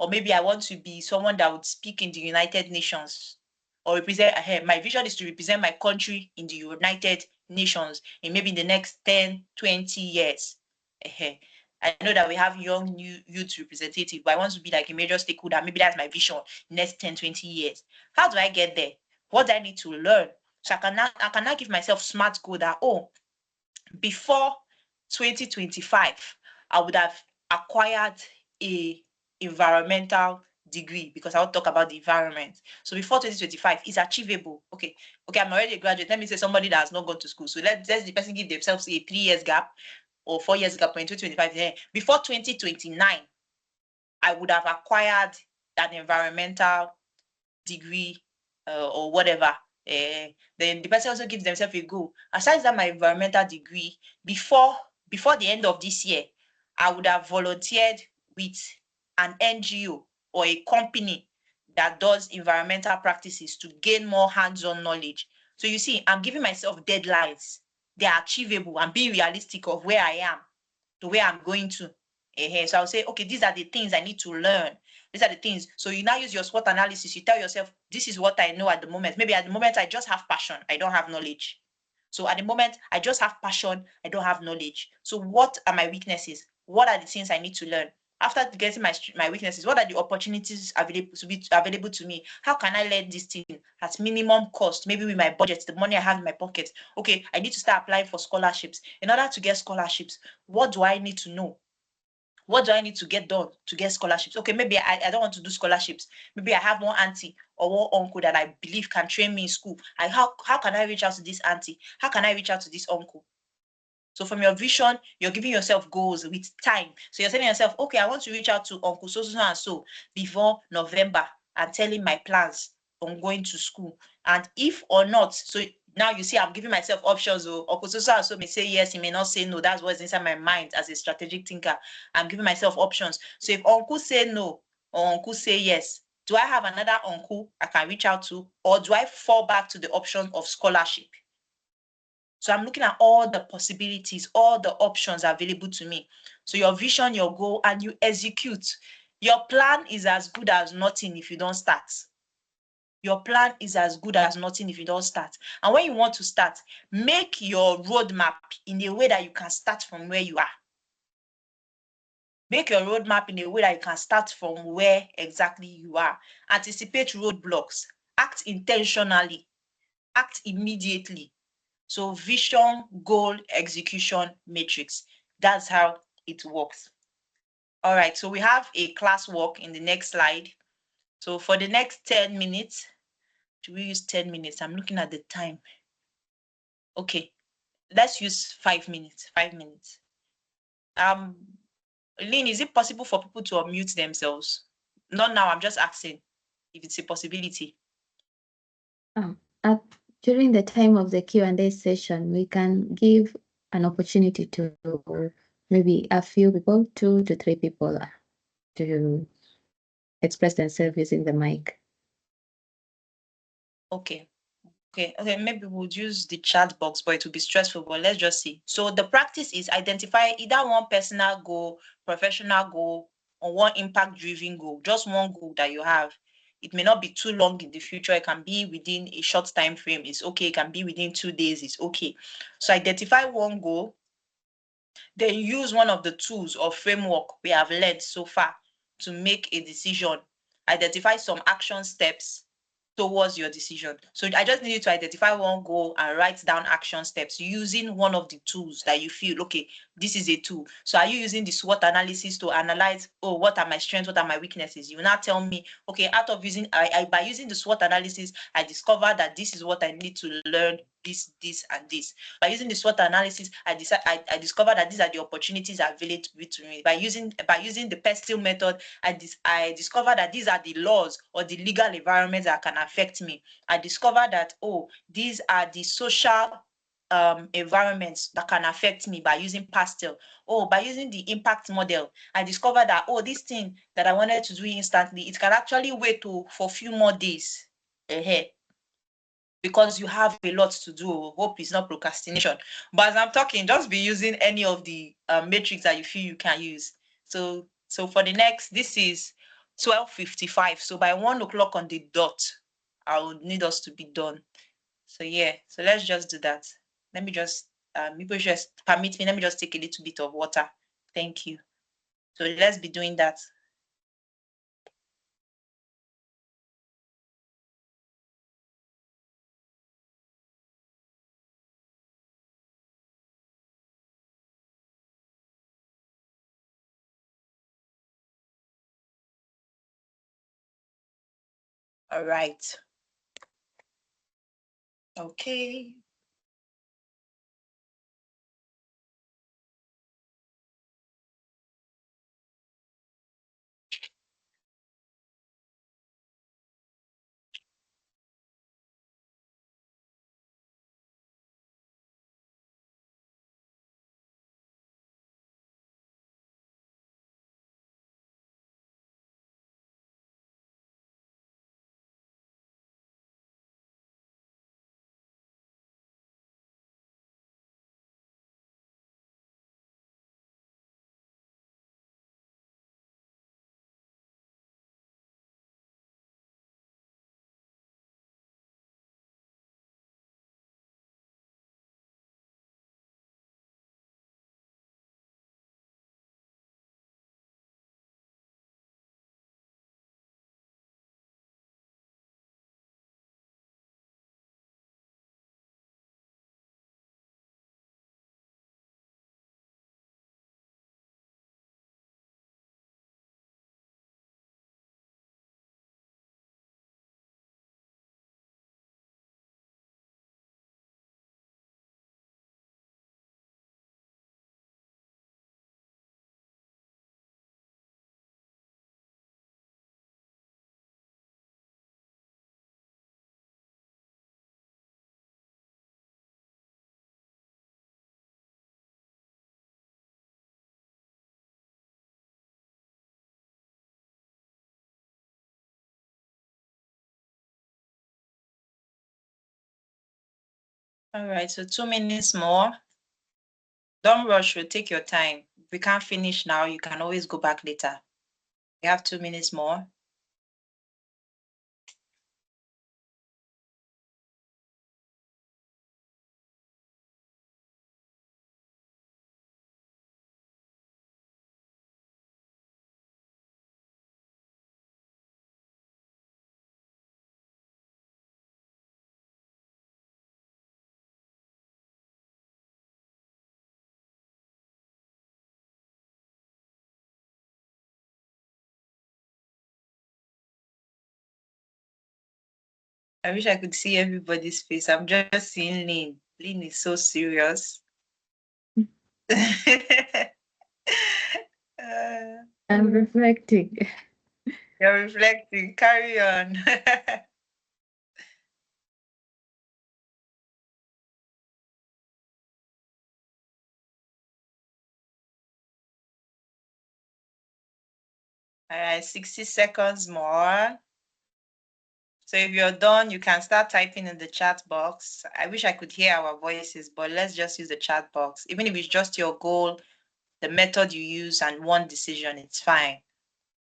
or maybe I want to be someone that would speak in the United Nations, or represent, my vision is to represent my country in the United Nations in maybe in the next 10, 20 years. I know that we have young youth representative, but I want to be like a major stakeholder. Maybe that's my vision next 10, 20 years. How do I get there? What do I need to learn? So I cannot give myself SMART goal that, before 2025, I would have acquired a environmental degree because I will talk about the environment. So before 2025 is achievable. Okay, I'm already a graduate. Let me say somebody that has not gone to school. So let's the person give themselves a 3 years gap or 4 years gap in 2025. Before 2029, I would have acquired an environmental degree or whatever. Then the person also gives themselves a goal. Aside that, my environmental degree, before the end of this year, I would have volunteered with an NGO or a company that does environmental practices to gain more hands-on knowledge. So you see, I'm giving myself deadlines. They are achievable. I'm being realistic of where I am to where I'm going to. So I'll say, okay, these are the things I need to learn. These are the things. So you now use your SWOT analysis. You tell yourself, this is what I know at the moment. Maybe at the moment, I just have passion. I don't have knowledge. So at the moment, I just have passion, I don't have knowledge. So what are my weaknesses? What are the things I need to learn? After getting my weaknesses, what are the opportunities available to me? How can I learn this thing at minimum cost? Maybe with my budget, the money I have in my pocket. Okay, I need to start applying for scholarships. In order to get scholarships, what do I need to know? What do I need to get done to get scholarships? Okay, maybe I don't want to do scholarships. Maybe I have one auntie or one uncle that I believe can train me in school. How can I reach out to this auntie? How can I reach out to this uncle? So from your vision, you're giving yourself goals with time. So you're telling yourself, okay, I want to reach out to Uncle so and so before November and tell him my plans on going to school. And if or not, so now you see I'm giving myself options. Uncle so and so may say yes, he may not say no. That's what's inside my mind as a strategic thinker. I'm giving myself options. So if Uncle say no or Uncle say yes, do I have another uncle I can reach out to, or do I fall back to the option of scholarship? So I'm looking at all the possibilities, all the options available to me. So your vision, your goal, and you execute. Your plan is as good as nothing if you don't start. Your plan is as good as nothing if you don't start. And when you want to start, make your roadmap in a way that you can start from where you are. Make your roadmap in a way that you can start from where exactly you are. Anticipate roadblocks. Act intentionally. Act immediately. So vision, goal, execution, matrix. That's how it works. All right, so we have a classwork in the next slide. So for the next 10 minutes, do we use 10 minutes? I'm looking at the time. Okay, let's use 5 minutes, 5 minutes. Lynn, is it possible for people to unmute themselves? Not now, I'm just asking if it's a possibility. During the time of the Q&A session, we can give an opportunity to maybe a few people, 2 to 3 people, to express themselves using the mic. Okay. Okay, maybe we'll use the chat box, but it will be stressful, but let's just see. So the practice is identify either one personal goal, professional goal, or one impact-driven goal, just one goal that you have. It may not be too long in the future. It can be within a short time frame. It's okay. It can be within 2 days. It's okay. So identify one goal, then use one of the tools or framework we have learned so far to make a decision. Identify some action steps towards your decision. So I just need you to identify one goal and write down action steps using one of the tools that you feel, okay, this is a tool. So are you using the SWOT analysis to analyze, oh, what are my strengths, what are my weaknesses? You will now tell me, okay, out of using, by using the SWOT analysis, I discovered that this is what I need to learn, this, and this. By using the SWOT analysis, I discovered that these are the opportunities available to me. By using the PESTEL method, I discovered that these are the laws or the legal environments that can affect me. I discovered that, oh, these are the social environments that can affect me by using PASTEL. Oh, by using the impact model, I discovered that, oh, this thing that I wanted to do instantly, it can actually wait for a few more days ahead, because you have a lot to do. Hope it's not procrastination. But as I'm talking, just be using any of the metrics that you feel you can use. So for the next, this is 12:55. So by 1 o'clock on the dot, I would need us to be done. So yeah, so let's just do that. Let me just, people just permit me. Let me just take a little bit of water. Thank you. So let's be doing that. All right. Okay. All right, so 2 minutes more. Don't rush, take your time. If we can't finish now, you can always go back later. You have 2 minutes more. I wish I could see everybody's face. I'm just seeing Lynn. Lynn is so serious. I'm reflecting. You're reflecting. Carry on. All right, 60 seconds more. So if you're done, you can start typing in the chat box. I wish I could hear our voices, but let's just use the chat box. Even if it's just your goal, the method you use, and one decision, it's fine.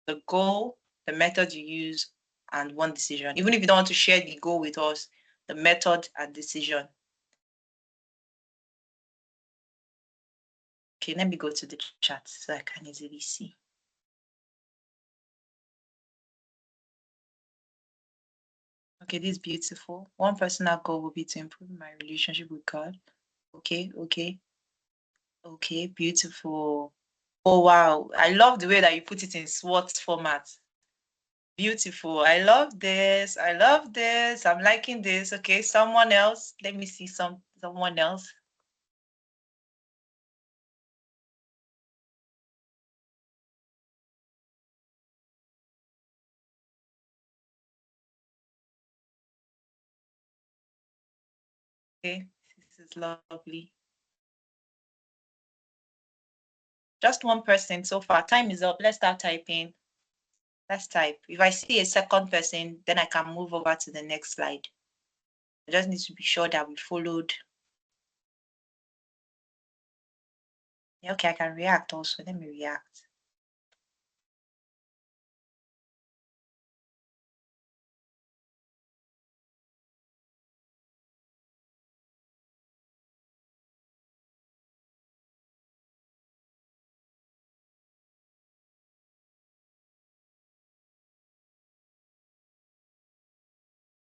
The goal, the method you use, and one decision. Even if you don't want to share the goal with us, the method and decision. Okay, let me go to the chat so I can easily see. Okay, this is beautiful. One personal goal will be to improve my relationship with God. Okay, okay, okay, beautiful. Oh, wow. I love the way that you put it in SWOT format. Beautiful. I love this. I love this. I'm liking this. Okay, someone else. Let me see someone else. Okay, this is lovely. Just one person so far. Time is up. Let's start typing. Let's type. If I see a second person, then I can move over to the next slide. I just need to be sure that we followed. Yeah, okay, I can react also. Let me react.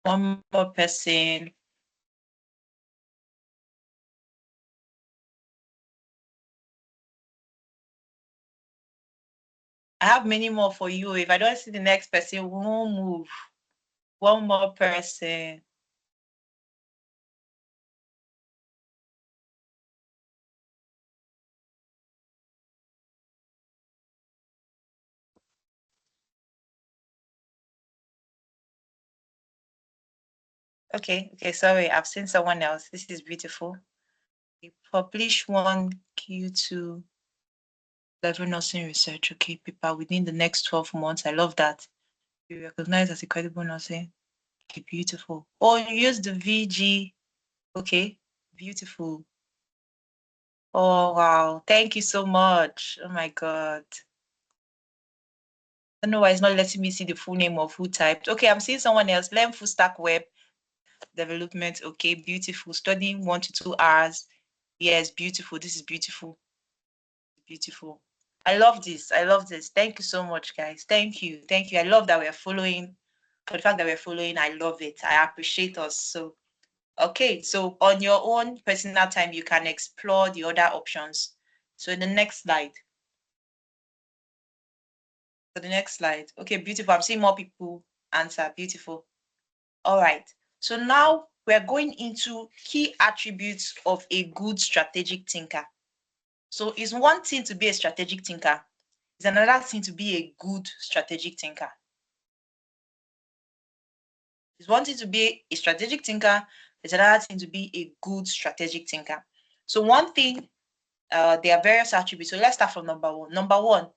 One more person. I have many more for you. If I don't see the next person, we won't move. One more person. Okay, sorry, I've seen someone else. This is beautiful. We publish one Q2 level nursing research, okay, paper within the next 12 months. I love that. Be recognized as a credible nursing. Okay, beautiful. Oh, you use the VG. Okay, beautiful. Oh, wow. Thank you so much. Oh my God. I don't know why it's not letting me see the full name of who typed. Okay, I'm seeing someone else. Learn full stack web development. Okay, beautiful. Studying 1 to 2 hours. Yes, beautiful. This is beautiful. Beautiful. I love this. I love this. Thank you so much, guys. Thank you. Thank you. I love that we're following. For the fact that we're following, I love it. I appreciate us. So, okay. So on your own personal time, you can explore the other options. So in the next slide. So the next slide. Okay, beautiful. I'm seeing more people answer. Beautiful. All right. So now we're going into key attributes of a good strategic thinker. So it's one thing to be a strategic thinker. It's another thing to be a good strategic thinker. It's one thing to be a strategic thinker. It's another thing to be a good strategic thinker. So one thing, there are various attributes. So let's start from number one. Number one,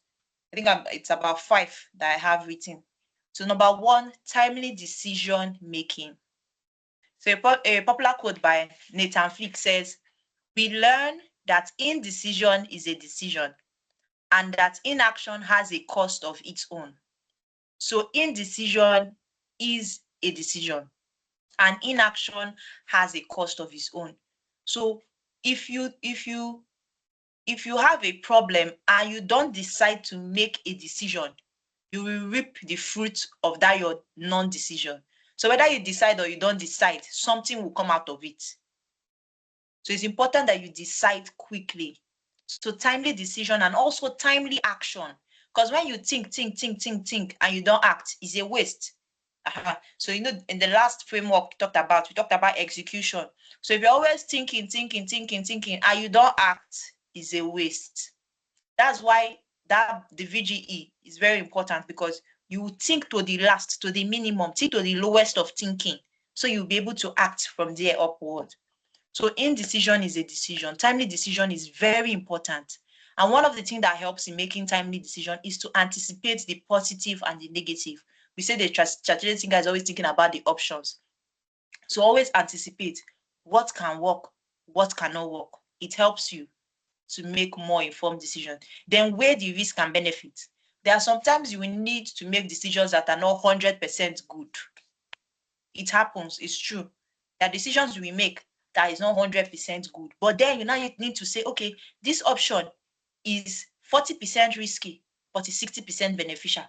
I think it's about 5 that I have written. So number one, timely decision making. So a popular quote by Nathan Flick says, "We learn that indecision is a decision and that inaction has a cost of its own." So indecision is a decision and inaction has a cost of its own. So if you have a problem and you don't decide to make a decision, you will reap the fruit of that your non-decision. So whether you decide or you don't decide, something will come out of it. So it's important that you decide quickly. So timely decision and also timely action. Because when you think, and you don't act, it's a waste. So, in the last framework we talked about execution. So if you're always thinking, and you don't act, it's a waste. That's why the VGE is very important, because you think to the last, to the minimum, think to the lowest of thinking. So you'll be able to act from there upward. So indecision is a decision. Timely decision is very important. And one of the things that helps in making timely decision is to anticipate the positive and the negative. We say the strategic thinker is always thinking about the options. So always anticipate what can work, what cannot work. It helps you to make more informed decisions. Then weigh the risk and benefits. There are sometimes you will need to make decisions that are not 100% good. It happens, it's true. There are decisions we make that is not 100% good. But then you now need to say, okay, this option is 40% risky, but is 60% beneficial.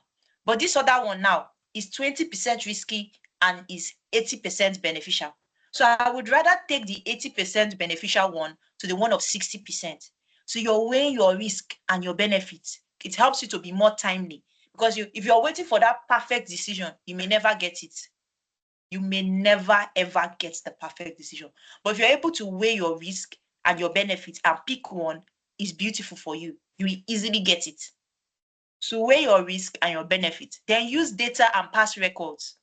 But this other one now is 20% risky and is 80% beneficial. So I would rather take the 80% beneficial one to the one of 60%. So you're weighing your risk and your benefits. It helps you to be more timely, because if you're waiting for that perfect decision, you may never get it. You may never ever get the perfect decision. But if you're able to weigh your risk and your benefits and pick one, it's beautiful for you. You will easily get it. So weigh your risk and your benefits. Then use data and past records.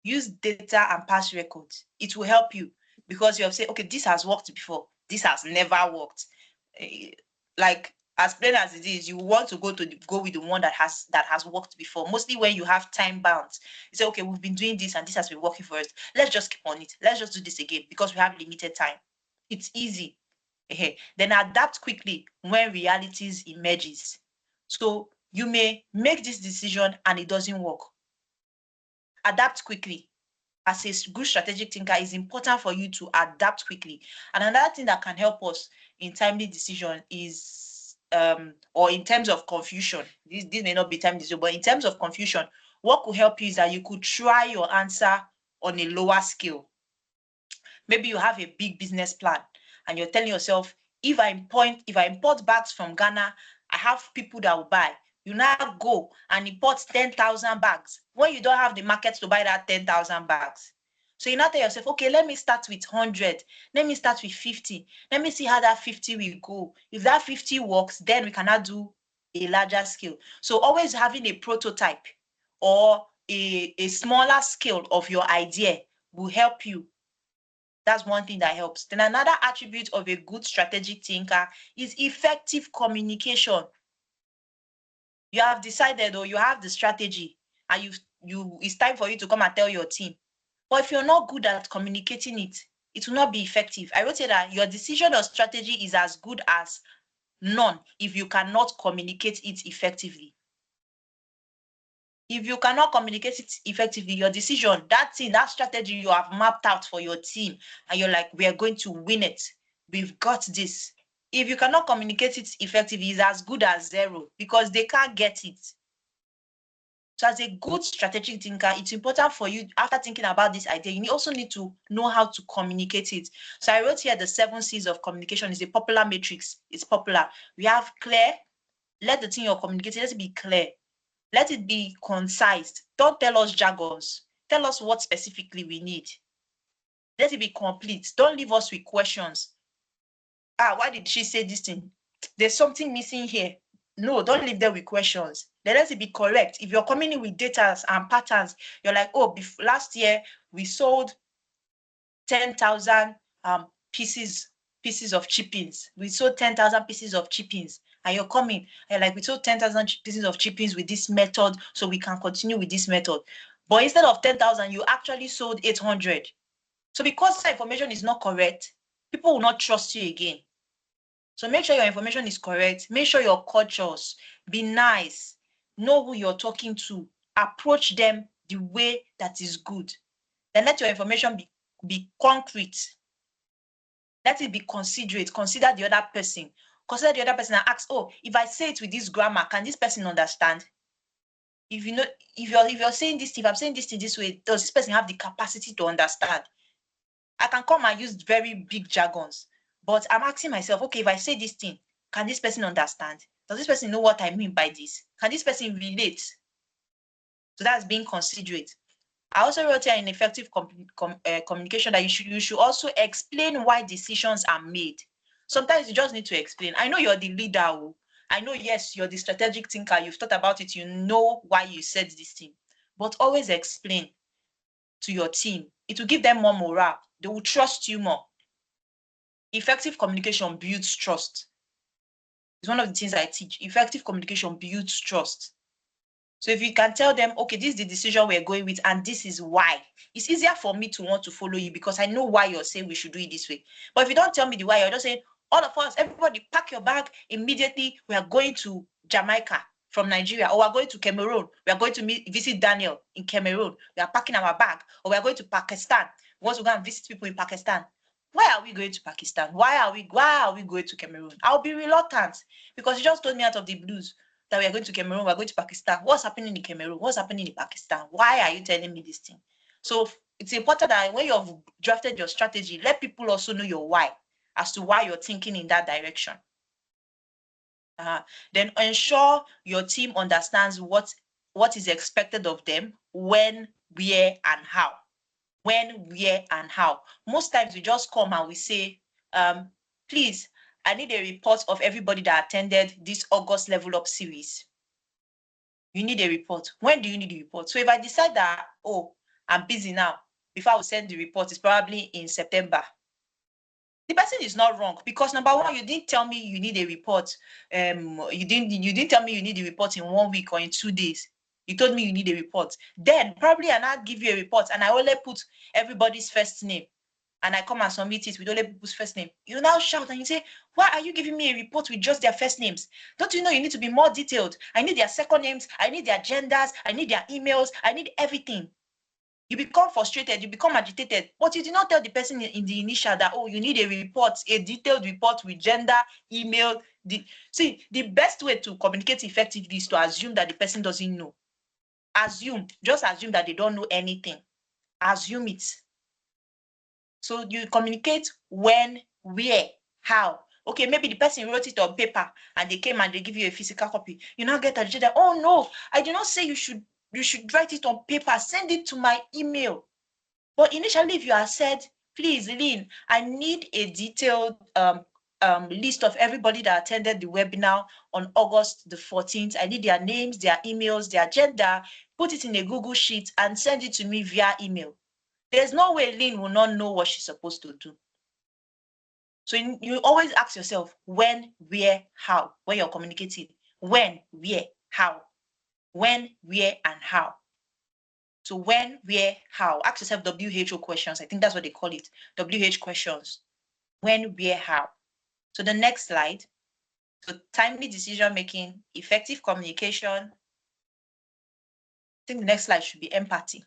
Use data and past records. It will help you, because you'll say, okay, this has worked before. This has never worked. Like, as plain as it is, you want to go with the one that has worked before. Mostly when you have time bounds, you say, okay, we've been doing this and this has been working for us. Let's just keep on it. Let's just do this again because we have limited time. It's easy. Then adapt quickly when realities emerges. So you may make this decision and it doesn't work. Adapt quickly. As a good strategic thinker, it's important for you to adapt quickly. And another thing that can help us in timely decision is, or in terms of confusion, this may not be timely decision, but in terms of confusion, what could help you is that you could try your answer on a lower scale. Maybe you have a big business plan and you're telling yourself, if I import bags from Ghana, I have people that will buy. You now go and import 10,000 bags when you don't have the market to buy that 10,000 bags. So you now tell yourself, okay, let me start with 100. Let me start with 50. Let me see how that 50 will go. If that 50 works, then we cannot do a larger scale. So always having a prototype or a smaller scale of your idea will help you. That's one thing that helps. Then another attribute of a good strategic thinker is effective communication. You have decided, or you have the strategy, and it's time for you to come and tell your team. But if you're not good at communicating it, it will not be effective. I would say that your decision or strategy is as good as none if you cannot communicate it effectively. If you cannot communicate it effectively, your decision, that thing, that strategy you have mapped out for your team, and you're like, we are going to win it. We've got this. If you cannot communicate it effectively, it's as good as zero, because they can't get it. So as a good strategic thinker, it's important for you, after thinking about this idea, you also need to know how to communicate it. So I wrote here the 7 C's of communication. Is a popular matrix. It's popular. We have clear. Let the thing you're communicating, let it be clear. Let it be concise. Don't tell us jargons. Tell us what specifically we need. Let it be complete. Don't leave us with questions. Why did she say this thing? There's something missing here. No, don't leave them with questions. Then let it be correct. If you're coming in with data and patterns, you're like, oh, last year we sold 10,000 pieces of chippings. We sold 10,000 pieces of chippings. And you're coming, and like, we sold 10,000 pieces of chippings with this method, so we can continue with this method. But instead of 10,000, you actually sold 800. So because that information is not correct, people will not trust you again. So make sure your information is correct. Make sure your cultures, be nice, know who you're talking to, approach them the way that is good. Then let your information be concrete. Let it be considerate. Consider the other person. Consider the other person and ask, oh, if I say it with this grammar, can this person understand? If you know, if you're saying this, if I'm saying this in this way, does this person have the capacity to understand? I can come and use very big jargons, but I'm asking myself, okay, if I say this thing, can this person understand? Does this person know what I mean by this? Can this person relate? So that's being considerate. I also wrote here in effective communication that you should also explain why decisions are made. Sometimes you just need to explain. I know you're the leader. Oh. I know, yes, you're the strategic thinker. You've thought about it. You know why you said this thing. But always explain to your team. It will give them more morale. They will trust you more. Effective communication builds trust. It's one of the things I teach. Effective communication builds trust. So if you can tell them, okay, this is the decision we're going with, and this is why, it's easier for me to want to follow you because I know why you're saying we should do it this way. But if you don't tell me the why, you're just saying, all of us, everybody, pack your bag immediately. We are going to Jamaica from Nigeria, or we're going to Cameroon. We are going to visit Daniel in Cameroon. We are packing our bag, or we are going to Pakistan. We want to go and visit people in Pakistan. Why are we going to Pakistan? Why are we going to Cameroon? I'll be reluctant because you just told me out of the blues that we are going to Cameroon, we're going to Pakistan. What's happening in Cameroon? What's happening in Pakistan? Why are you telling me this thing? So it's important that when you've drafted your strategy, let people also know your why, as to why you're thinking in that direction. Then ensure your team understands what is expected of them, when, where, and how. When, where, and how. Most times we just come and we say, please, I need a report of everybody that attended this August Level Up series. You need a report. When do you need a report? So if I decide that, oh, I'm busy now, before I will send the report, it's probably in September. The person is not wrong because number one, you didn't tell me you need a report. You didn't tell me you need a report in 1 week or in 2 days. You told me you need a report. Then probably I'll give you a report and I only put everybody's first name. And I come and submit it with only people's first name. You now shout and you say, why are you giving me a report with just their first names? Don't you know you need to be more detailed? I need their second names. I need their genders. I need their emails. I need everything. You become frustrated. You become agitated. But you did not tell the person in the initial that, oh, you need a report, a detailed report with gender, email. See, the best way to communicate effectively is to assume that the person doesn't know. Just assume that they don't know anything. Assume it. So you communicate when, where, how. Okay, maybe the person wrote it on paper and they came and they give you a physical copy. You now get agitated. Oh no, I did not say you should write it on paper. Send it to my email. But initially, if you had said, please, Lynn, I need a detailed list of everybody that attended the webinar on August the 14th. I need their names, their emails, their gender. Put it in a Google Sheet and send it to me via email. There's no way Lynn will not know what she's supposed to do. So you always ask yourself when, where, how, when you're communicating. When, where, how. When, where, and how. So when, where, how. Ask yourself WHO questions. I think that's what they call it. WH questions. When, where, how. So the next slide. So timely decision making, effective communication. I think the next slide should be empathy.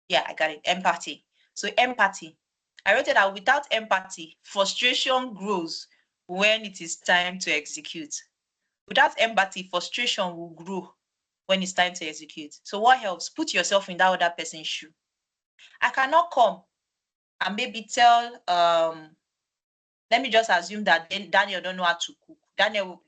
Yeah, I got it. Empathy. So empathy. I wrote it out. Without empathy, frustration grows when it is time to execute. Without empathy, frustration will grow when it's time to execute. So what helps? Put yourself in that other person's shoe. I cannot come and maybe tell, let me just assume that Daniel don't know how to cook. Daniel,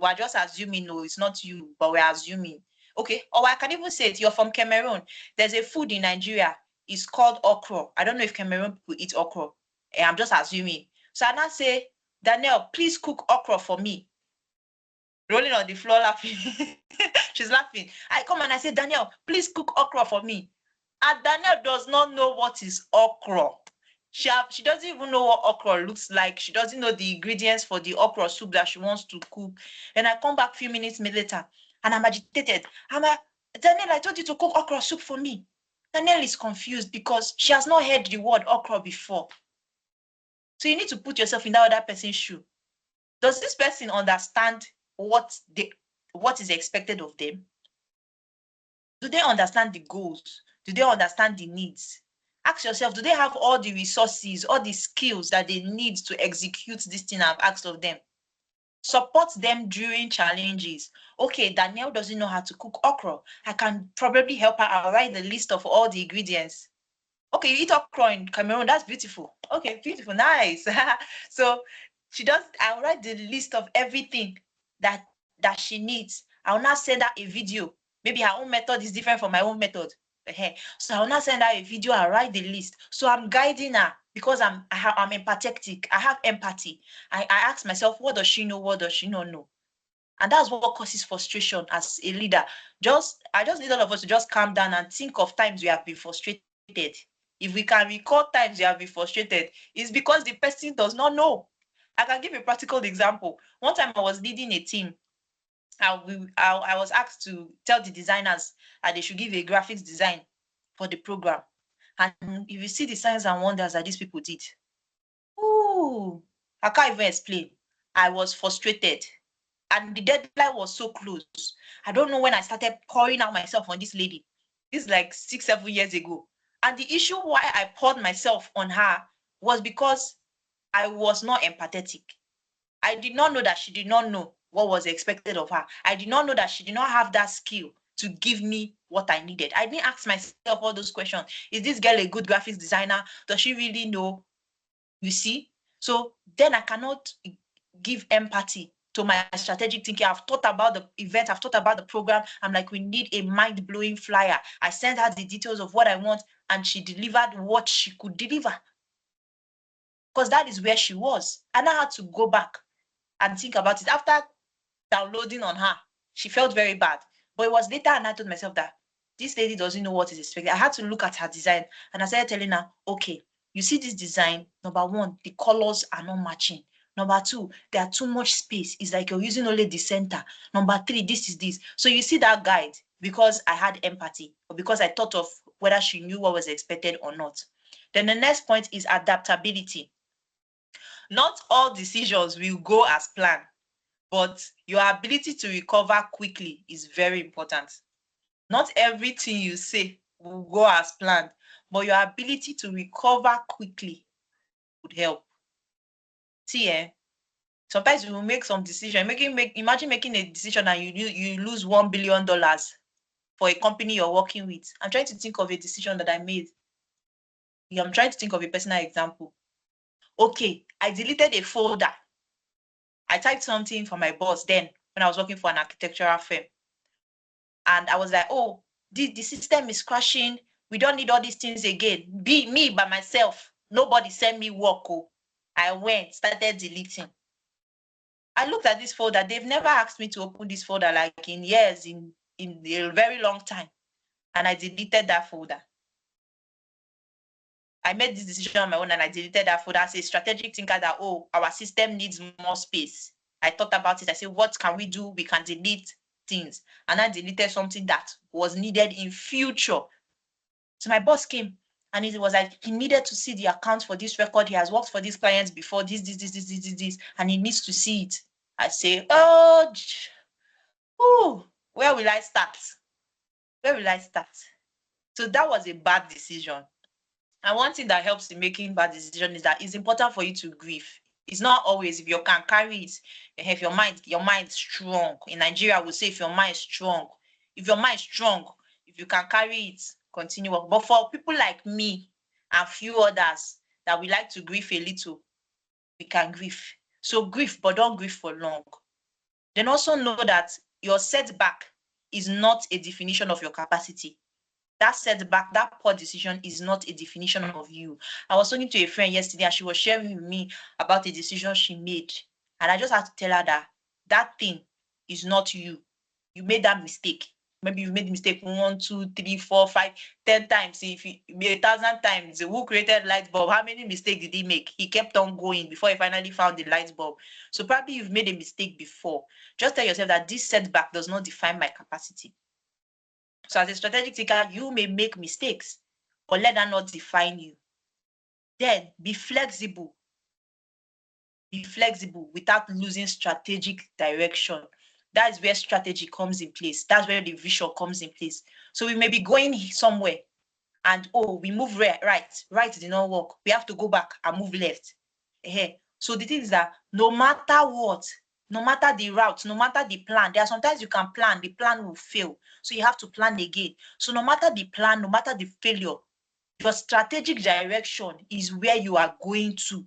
we're just assuming, no, it's not you, but we're assuming. Okay, or I can even say it, you're from Cameroon. There's a food in Nigeria, it's called okra. I don't know if Cameroon people eat okra. I'm just assuming. So I now say, Daniel, please cook okra for me. Rolling on the floor laughing. She's laughing. I come and I say, Daniel, please cook okra for me. And Daniel does not know what is okra. She doesn't even know what okra looks like. She doesn't know the ingredients for the okra soup that she wants to cook. And I come back a few minutes later and I'm agitated. Daniel, I told you to cook okra soup for me. Danielle is confused because she has not heard the word okra before. So you need to put yourself in that other person's shoe. Does this person understand what is expected of them? Do they understand the goals? Do they understand the needs? Ask yourself, do they have all the resources, all the skills that they need to execute this thing I've asked of them? Support them during challenges. Okay, Danielle doesn't know how to cook okra. I can probably help her. I'll write the list of all the ingredients. Okay, you eat okra in Cameroon. That's beautiful. Okay, beautiful, nice. So I'll write the list of everything that she needs. I'll now send her a video. Maybe her own method is different from my own method. So I'll now send her a video. I'll write the list. So I'm guiding her because I'm empathetic. I have empathy. I ask myself, what does she know? What does she not know? And that's what causes frustration as a leader. I just need all of us to just calm down and think of times we have been frustrated. If we can recall times we have been frustrated, it's because the person does not know. I can give a practical example. One time I was leading a team. I was asked to tell the designers that they should give a graphics design for the program. And if you see the signs and wonders that these people did, ooh, I can't even explain. I was frustrated. And the deadline was so close. I don't know when I started pouring out myself on this lady. This is like 6-7 years ago. And the issue why I poured myself on her was because I was not empathetic. I did not know that she did not know what was expected of her. I did not know that she did not have that skill to give me what I needed. I didn't ask myself all those questions. Is this girl a good graphics designer? Does she really know? You see? So then I cannot give empathy to my strategic thinking. I've thought about the event. I've thought about the program. I'm like, we need a mind-blowing flyer. I sent her the details of what I want, and she delivered what she could deliver. Because that is where she was. And I had to go back and think about it. After downloading on her, she felt very bad. But it was later, and I told myself that this lady doesn't know what is expected. I had to look at her design, and I started telling her, okay, you see this design, number one, the colors are not matching. Number two, there are too much space. It's like you're using only the center. Number three, this is this. So you see that guide because I had empathy or because I thought of whether she knew what was expected or not. Then the next point is adaptability. Not all decisions will go as planned, but your ability to recover quickly is very important. Not everything you say will go as planned, but your ability to recover quickly would help. See, sometimes you will make some decision. Imagine making a decision and you lose $1 billion for a company you're working with. I'm trying to think of a decision that I made. I'm trying to think of a personal example. Okay, I deleted a folder. I typed something for my boss then when I was working for an architectural firm. And I was like, oh, the system is crashing. We don't need all these things again. Be me by myself. Nobody send me work. Oh. I went, started deleting. I looked at this folder. They've never asked me to open this folder like in years, in a very long time. And I deleted that folder. I made this decision on my own and I deleted that folder as a strategic thinker that, oh, our system needs more space. I thought about it. I said, what can we do? We can delete things. And I deleted something that was needed in future. So my boss came and it was like he needed to see the account for this record. He has worked for these clients before, this, and he needs to see it. I say, oh, where will I start? Where will I start? So that was a bad decision. And one thing that helps in making bad decisions is that it's important for you to grieve. It's not always if you can carry it, if your mind is strong. In Nigeria, we say if your mind is strong. If your mind is strong, if you can carry it, continue. But for people like me and few others that we like to grieve a little, we can grieve. So grieve, but don't grieve for long. Then also know that your setback is not a definition of your capacity. That setback, that poor decision is not a definition of you. I was talking to a friend yesterday and she was sharing with me about a decision she made. And I just had to tell her that that thing is not you. You made that mistake. Maybe you've made the mistake 1, 2, 3, 4, 5, 10 times. If you made 1,000 times, who created light bulb? How many mistakes did he make? He kept on going before he finally found the light bulb. So probably you've made a mistake before. Just tell yourself that this setback does not define my capacity. So as a strategic thinker, you may make mistakes, but let that not define you. Then be flexible. Be flexible without losing strategic direction. That's where strategy comes in place. That's where the vision comes in place. So we may be going somewhere and we move right did not work. We have to go back and move left. So the thing is that no matter what, no matter the route, no matter the plan, there are sometimes you can plan, the plan will fail. So you have to plan again. So no matter the plan, no matter the failure, your strategic direction is where you are going to.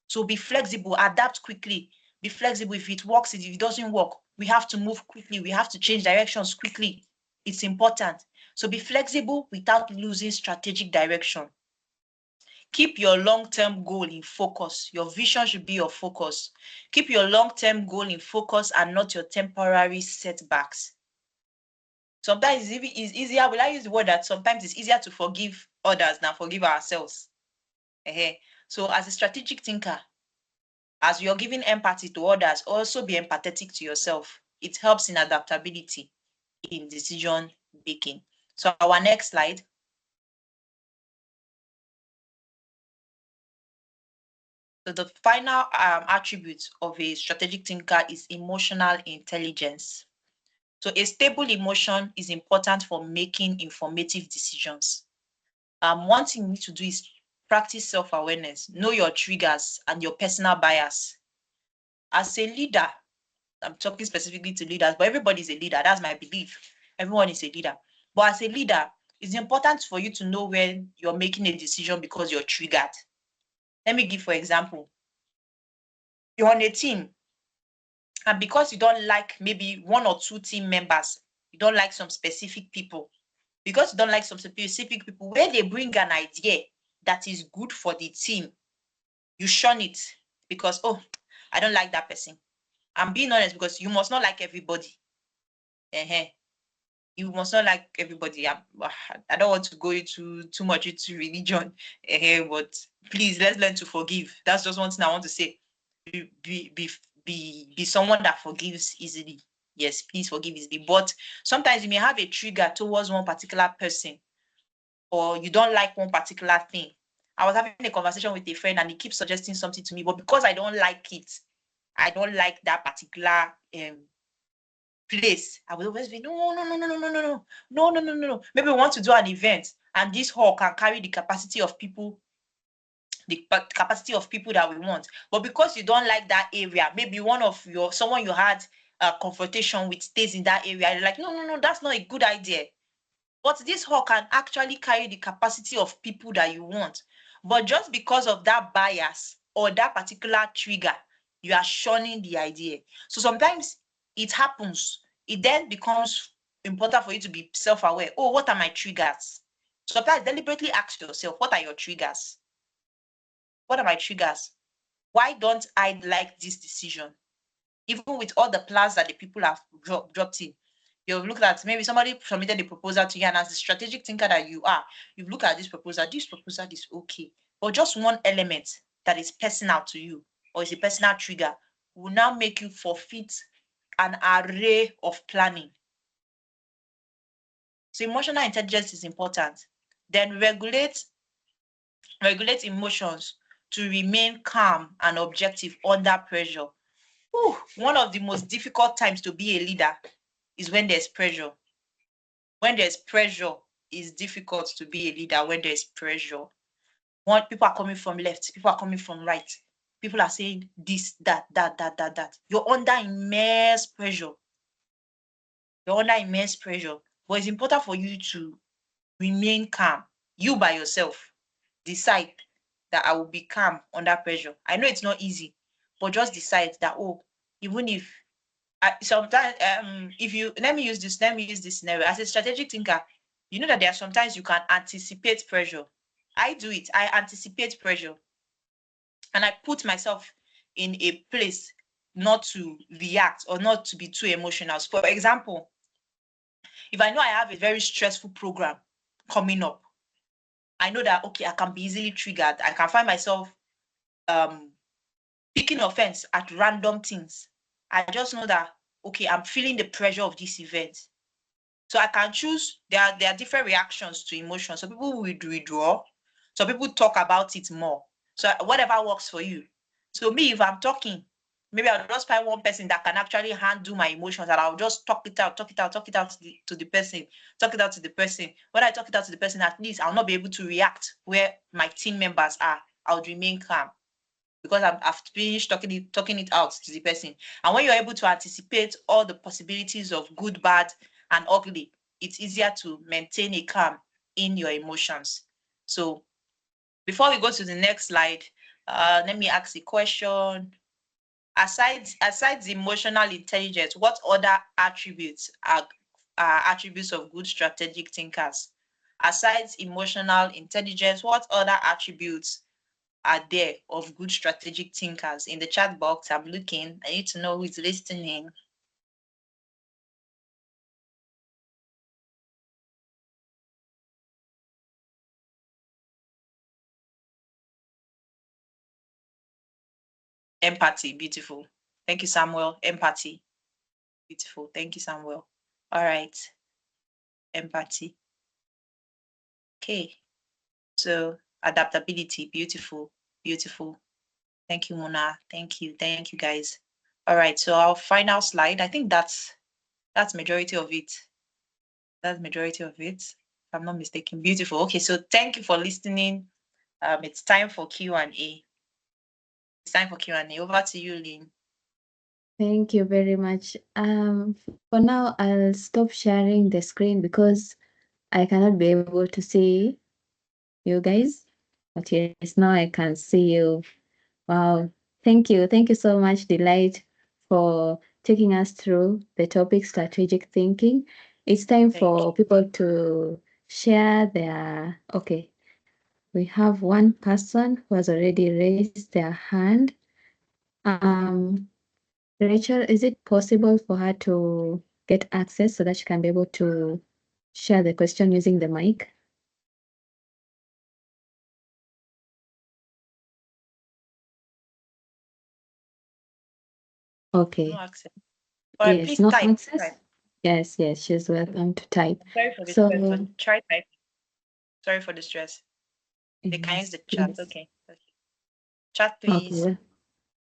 So be flexible, adapt quickly. Be flexible. If it works, if it doesn't work, we have to move quickly. We have to change directions quickly. It's important. So be flexible without losing strategic direction. Keep your long-term goal in focus. Your vision should be your focus. Keep your long-term goal in focus and not your temporary setbacks. Sometimes it's easier. Will I use the word that sometimes it's easier to forgive others than forgive ourselves? So as a strategic thinker, as you're giving empathy to others, also be empathetic to yourself. It helps in adaptability in decision making. So our next slide. So the final attribute of a strategic thinker is emotional intelligence. So a stable emotion is important for making informative decisions. One thing you need to do is practice self-awareness, know your triggers and your personal bias. As a leader, I'm talking specifically to leaders, but everybody is a leader. That's my belief. Everyone is a leader. But as a leader, it's important for you to know when you're making a decision because you're triggered. Let me give, for example, you're on a team, and because you don't like maybe one or two team members, you don't like some specific people, because you don't like some specific people, where they bring an idea that is good for the team, you shun it because, I don't like that person. I'm being honest, because you must not like everybody. You must not like everybody. I don't want to go into too much into religion, but please, let's learn to forgive. That's just one thing I want to say. Be someone that forgives easily. Yes, please forgive easily. But sometimes you may have a trigger towards one particular person, or you don't like one particular thing. I was having a conversation with a friend and he keeps suggesting something to me, but because I don't like it, I don't like that particular place, I will always be no. Maybe we want to do an event and this hall can carry the capacity of people, that we want. But because you don't like that area, maybe someone you had a confrontation with stays in that area, you're like, no, that's not a good idea. But this hall can actually carry the capacity of people that you want. But just because of that bias or that particular trigger, you are shunning the idea. So sometimes it happens. It then becomes important for you to be self-aware. What are my triggers? Sometimes deliberately ask yourself, what are your triggers? What are my triggers? Why don't I like this decision? Even with all the plans that the people have dropped in, you've looked at, maybe somebody submitted a proposal to you, and as a strategic thinker that you are, you've looked at this proposal is okay. But just one element that is personal to you or is a personal trigger will now make you forfeit an array of planning. So emotional intelligence is important. Then regulate emotions to remain calm and objective under pressure. One of the most difficult times to be a leader is when there's pressure. When there's pressure, it's difficult to be a leader when there's pressure. People are coming from left, people are coming from right. People are saying this, that. You're under immense pressure. But it's important for you to remain calm. You by yourself, decide that I will be calm under pressure. I know it's not easy, but just decide that, even if sometimes let me use this scenario. As a strategic thinker, you know that there are sometimes you can anticipate pressure. I do it. I anticipate pressure, and I put myself in a place not to react or not to be too emotional. So for example, if I know I have a very stressful program coming up, I know that, okay, I can be easily triggered. I can find myself picking offense at random things. I just know that, okay, I'm feeling the pressure of this event. So I can choose, there are different reactions to emotions. So people will withdraw. So people talk about it more. So whatever works for you. So me, if I'm talking, maybe I'll just find one person that can actually handle my emotions, and I'll just talk it out to the person, talk it out to the person. When I talk it out to the person, at least I'll not be able to react where my team members are. I'll remain calm because I've finished talking it out to the person. And when you're able to anticipate all the possibilities of good, bad, and ugly, it's easier to maintain a calm in your emotions. So before we go to the next slide, let me ask a question. Aside the emotional intelligence, what other attributes are attributes of good strategic thinkers? Aside emotional intelligence, what other attributes are there of good strategic thinkers? In the chat box, I'm looking. I need to know who is listening. Empathy, beautiful. Thank you, Samuel. Empathy, beautiful. Thank you, Samuel. All right, empathy. Okay, so adaptability, beautiful, beautiful. Thank you, Mona. Thank you guys. All right, so our final slide. I think that's majority of it. That's majority of it, if I'm not mistaken. Beautiful. Okay, so thank you for listening. It's time for Q&A. It's time for Q&A. Over to you, Lynn. Thank you very much. For now, I'll stop sharing the screen because I cannot be able to see you guys. But yes, now I can see you. Wow. Thank you. Thank you so much, Delight, for taking us through the topic strategic thinking. It's time for people to share their, okay. We have one person who has already raised their hand. Rachel, is it possible for her to get access so that she can be able to share the question using the mic? Okay. No access. All right, Yes, please no type. access? Type. Yes, she's welcome to type. Sorry for the So, stress, but try typing. Sorry for the stress. They can use yes, the chat. please. Okay. Chat, please. Okay,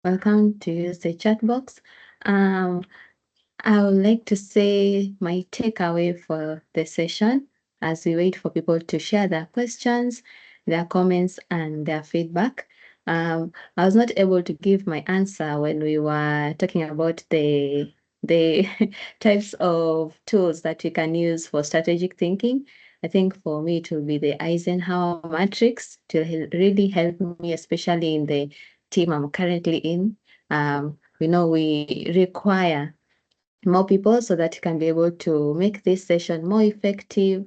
welcome to use the chat box. I would like to say my takeaway for the session as we wait for people to share their questions, their comments, and their feedback. I was not able to give my answer when we were talking about the types of tools that we can use for strategic thinking. I think for me it will be the Eisenhower matrix to really help me, especially in the team I'm currently in. We require more people so that you can be able to make this session more effective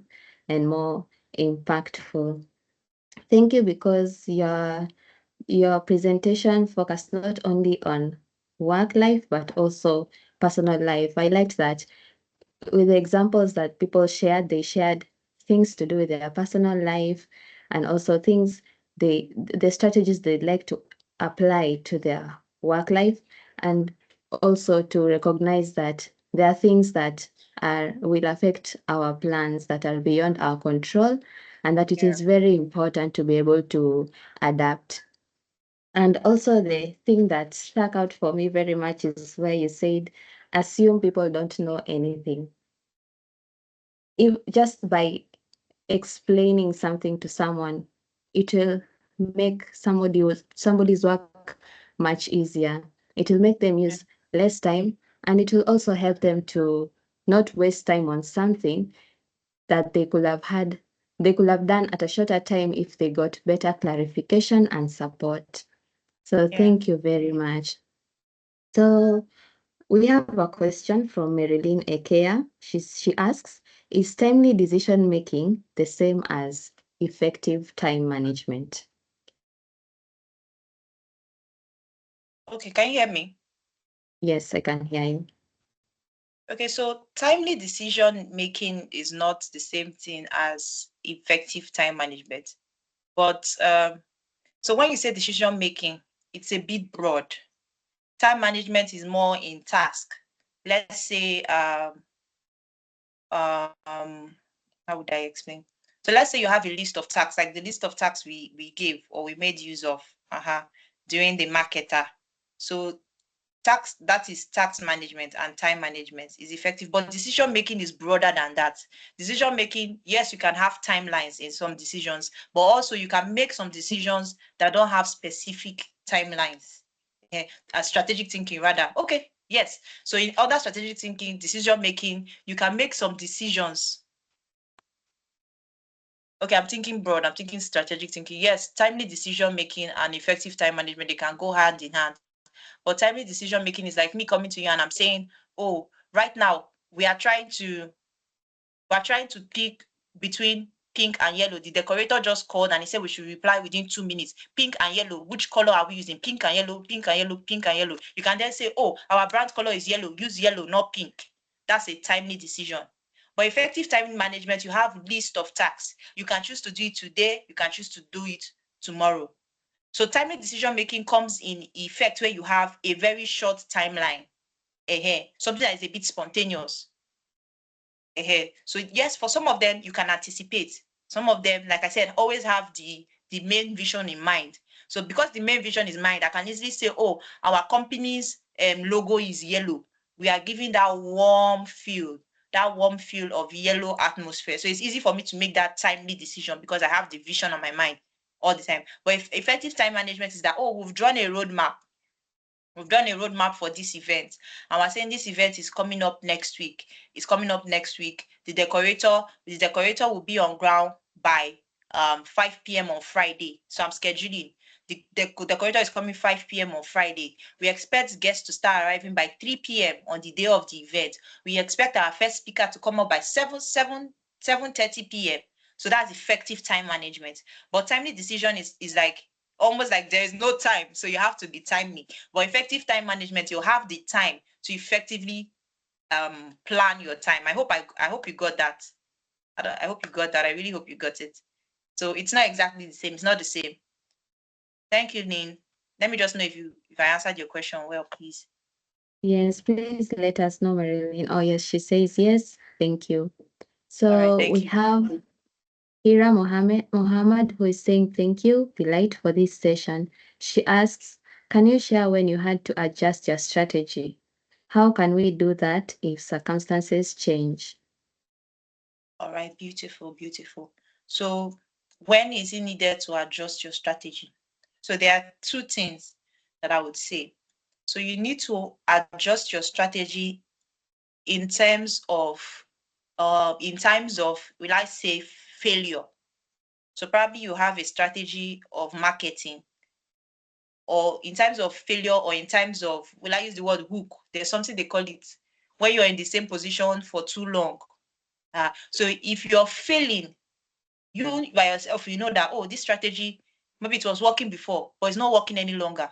and more impactful. Thank you, because your presentation focused not only on work life but also personal life. I liked that with the examples that people shared, they shared things to do with their personal life and also things the strategies they'd like to apply to their work life, and also to recognize that there are things that will affect our plans that are beyond our control, and that it is very important to be able to adapt. And also the thing that stuck out for me very much is where you said, assume people don't know anything. If just by explaining something to someone, it will make somebody's work much easier. It will make them use less time, and it will also help them to not waste time on something that they could have done at a shorter time if they got better clarification and support. So thank you very much. So we have a question from Marilyn Ekea. She asks, is timely decision making the same as effective time management? Okay, can you hear me? Yes, I can hear you. Okay, so timely decision making is not the same thing as effective time management. But so when you say decision making, it's a bit broad. Time management is more in task. Let's say how would I explain? So let's say you have a list of tasks, like the list of tasks we gave or we made use of during the marketer. So that is tax management and time management is effective, but decision making is broader than that. Decision making, yes, you can have timelines in some decisions, but also you can make some decisions that don't have specific timelines. Strategic thinking rather. Okay, yes. So in other strategic thinking, decision making, you can make some decisions. Okay, I'm thinking broad, I'm thinking strategic thinking. Yes, timely decision making and effective time management, they can go hand in hand. But timely decision making is like me coming to you and I'm saying, oh, right now we're trying to pick between pink and yellow. The decorator just called and he said we should reply within 2 minutes. Pink and yellow, which color are we using? Pink and yellow, pink and yellow, pink and yellow. You can then say, oh, our brand color is yellow. Use yellow, not pink. That's a timely decision. But effective time management, you have list of tasks. You can choose to do it today. You can choose to do it tomorrow. So timely decision making comes in effect where you have a very short timeline, something that is a bit spontaneous. So yes, for some of them you can anticipate. Some of them, like I said, always have the main vision in mind. So because the main vision is mind, I can easily say, oh, our company's logo is yellow. We are giving that warm feel of yellow atmosphere. So it's easy for me to make that timely decision because I have the vision on my mind all the time. But if effective time management is that, oh, we've drawn a roadmap. We've done a roadmap for this event, and we're saying this event is coming up next week. It's coming up next week. The decorator will be on ground by 5 p.m. on Friday. So I'm scheduling. The decorator is coming 5 p.m. on Friday. We expect guests to start arriving by 3 p.m. on the day of the event. We expect our first speaker to come up by 7:30 p.m. So that's effective time management. But timely decision is like almost like there is no time, so you have to be timely. But effective time management, you'll have the time to effectively plan your time. I hope you got that. I hope you got that. I really hope you got it. So it's not exactly the same. It's not the same. Thank you, Nin. Let me just know if I answered your question well, please. Yes, please let us know, Marilyn. Oh yes, she says yes. Thank you. So All right, we have Hira Mohammed, who is saying thank you, Delight, for this session. She asks, can you share when you had to adjust your strategy? How can we do that if circumstances change? All right, beautiful, beautiful. So when is it needed to adjust your strategy? So there are two things that I would say. So you need to adjust your strategy in terms of will I say failure. So probably you have a strategy of marketing, or in terms of failure, or in terms of, will I use the word hook? There's something they call it when you're in the same position for too long. So if you're failing, you by yourself, you know that, oh, this strategy, maybe it was working before, but it's not working any longer.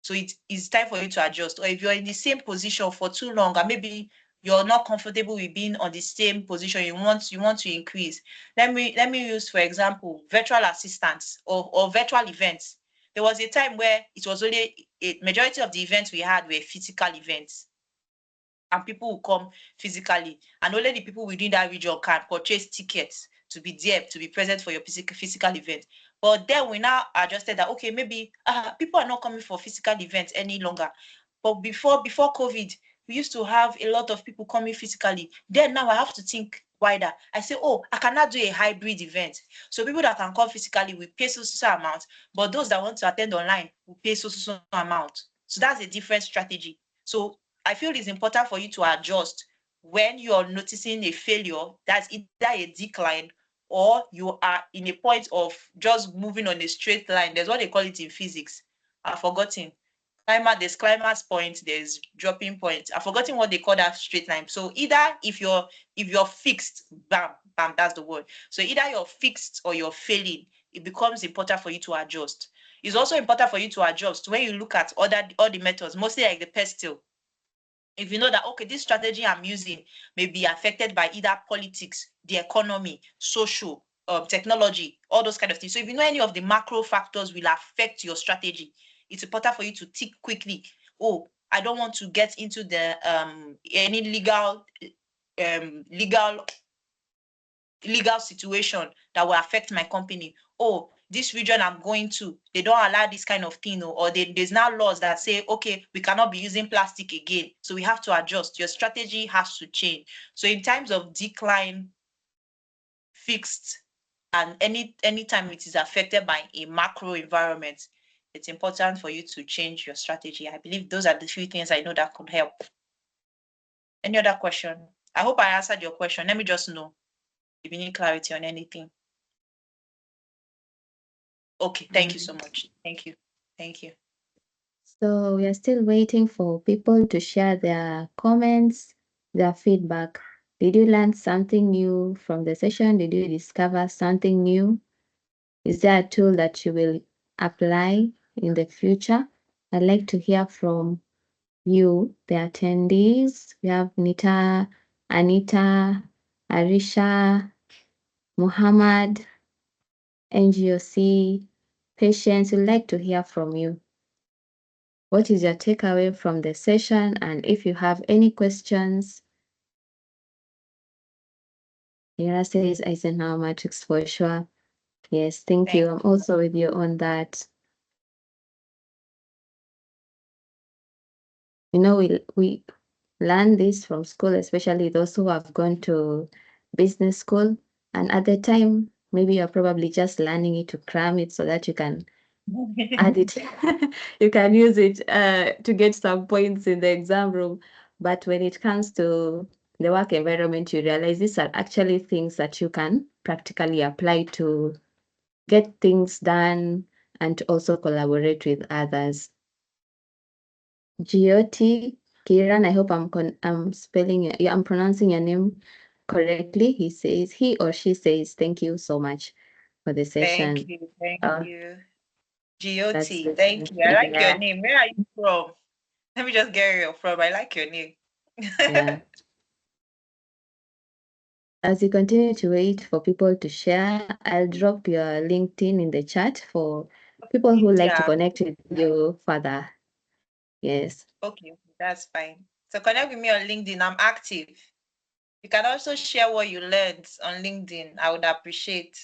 So it's time for you to adjust. Or if you're in the same position for too long, and maybe you're not comfortable with being on the same position, you want to increase. Let me use, for example, virtual assistants or virtual events. There was a time where it was only a majority of the events we had were physical events, and people will come physically, and only the people within that region can purchase tickets to be there, to be present for your physical event. But then we now adjusted that, okay, maybe people are not coming for physical events any longer. But before COVID, we used to have a lot of people coming physically. Then now I have to think wider. I say, oh, I cannot do a hybrid event. So people that can come physically will pay so amount, but those that want to attend online will pay so amount. So that's a different strategy. So I feel it's important for you to adjust when you're noticing a failure, that's either a decline or you are in a point of just moving on a straight line. There's what they call it in physics. I've forgotten. There's climax point, there's dropping point. I've forgotten what they call that straight line. So either if you're fixed, bam, that's the word. So either you're fixed or you're failing, it becomes important for you to adjust. It's also important for you to adjust when you look at all the methods, mostly like the pestle. If you know that, okay, this strategy I'm using may be affected by either politics, the economy, social, technology, all those kind of things. So if you know any of the macro factors will affect your strategy, it's important for you to tick quickly. Oh, I don't want to get into the any legal legal situation that will affect my company. Oh, this region I'm going to, they don't allow this kind of thing, or there's now laws that say, okay, we cannot be using plastic again. So we have to adjust. Your strategy has to change. So in times of decline, fixed, and anytime it is affected by a macro environment, it's important for you to change your strategy. I believe those are the few things I know that could help. Any other question? I hope I answered your question. Let me just know if you need clarity on anything. Okay, thank you so much. Thank you. Thank you. So we are still waiting for people to share their comments, their feedback. Did you learn something new from the session? Did you discover something new? Is there a tool that you will apply in the future? I'd like to hear from you, the attendees. We have Nita, Anita, Arisha, Muhammad, NGOC, Patience. We'd like to hear from you. What is your takeaway from the session? And if you have any questions, Yara says Eisenhower matrix for sure. Yes, thank you. I'm also with you on that. You know, we learn this from school, especially those who have gone to business school. And at the time, maybe you're probably just learning it to cram it so that you can add it. You can use it to get some points in the exam room. But when it comes to the work environment, you realize these are actually things that you can practically apply to get things done and to also collaborate with others. Gioti Kiran, I hope I'm spelling it, I'm pronouncing your name correctly. He or she says, thank you so much for the session. Thank you. Thank you. That's GOT, thank you. I like your name. Where are you from? Let me just get where you're from. I like your name. Yeah. As you continue to wait for people to share, I'll drop your LinkedIn in the chat for people who like to connect with you further. Yes. Okay, that's fine. So connect with me on LinkedIn. I'm active. You can also share what you learned on LinkedIn. I would appreciate.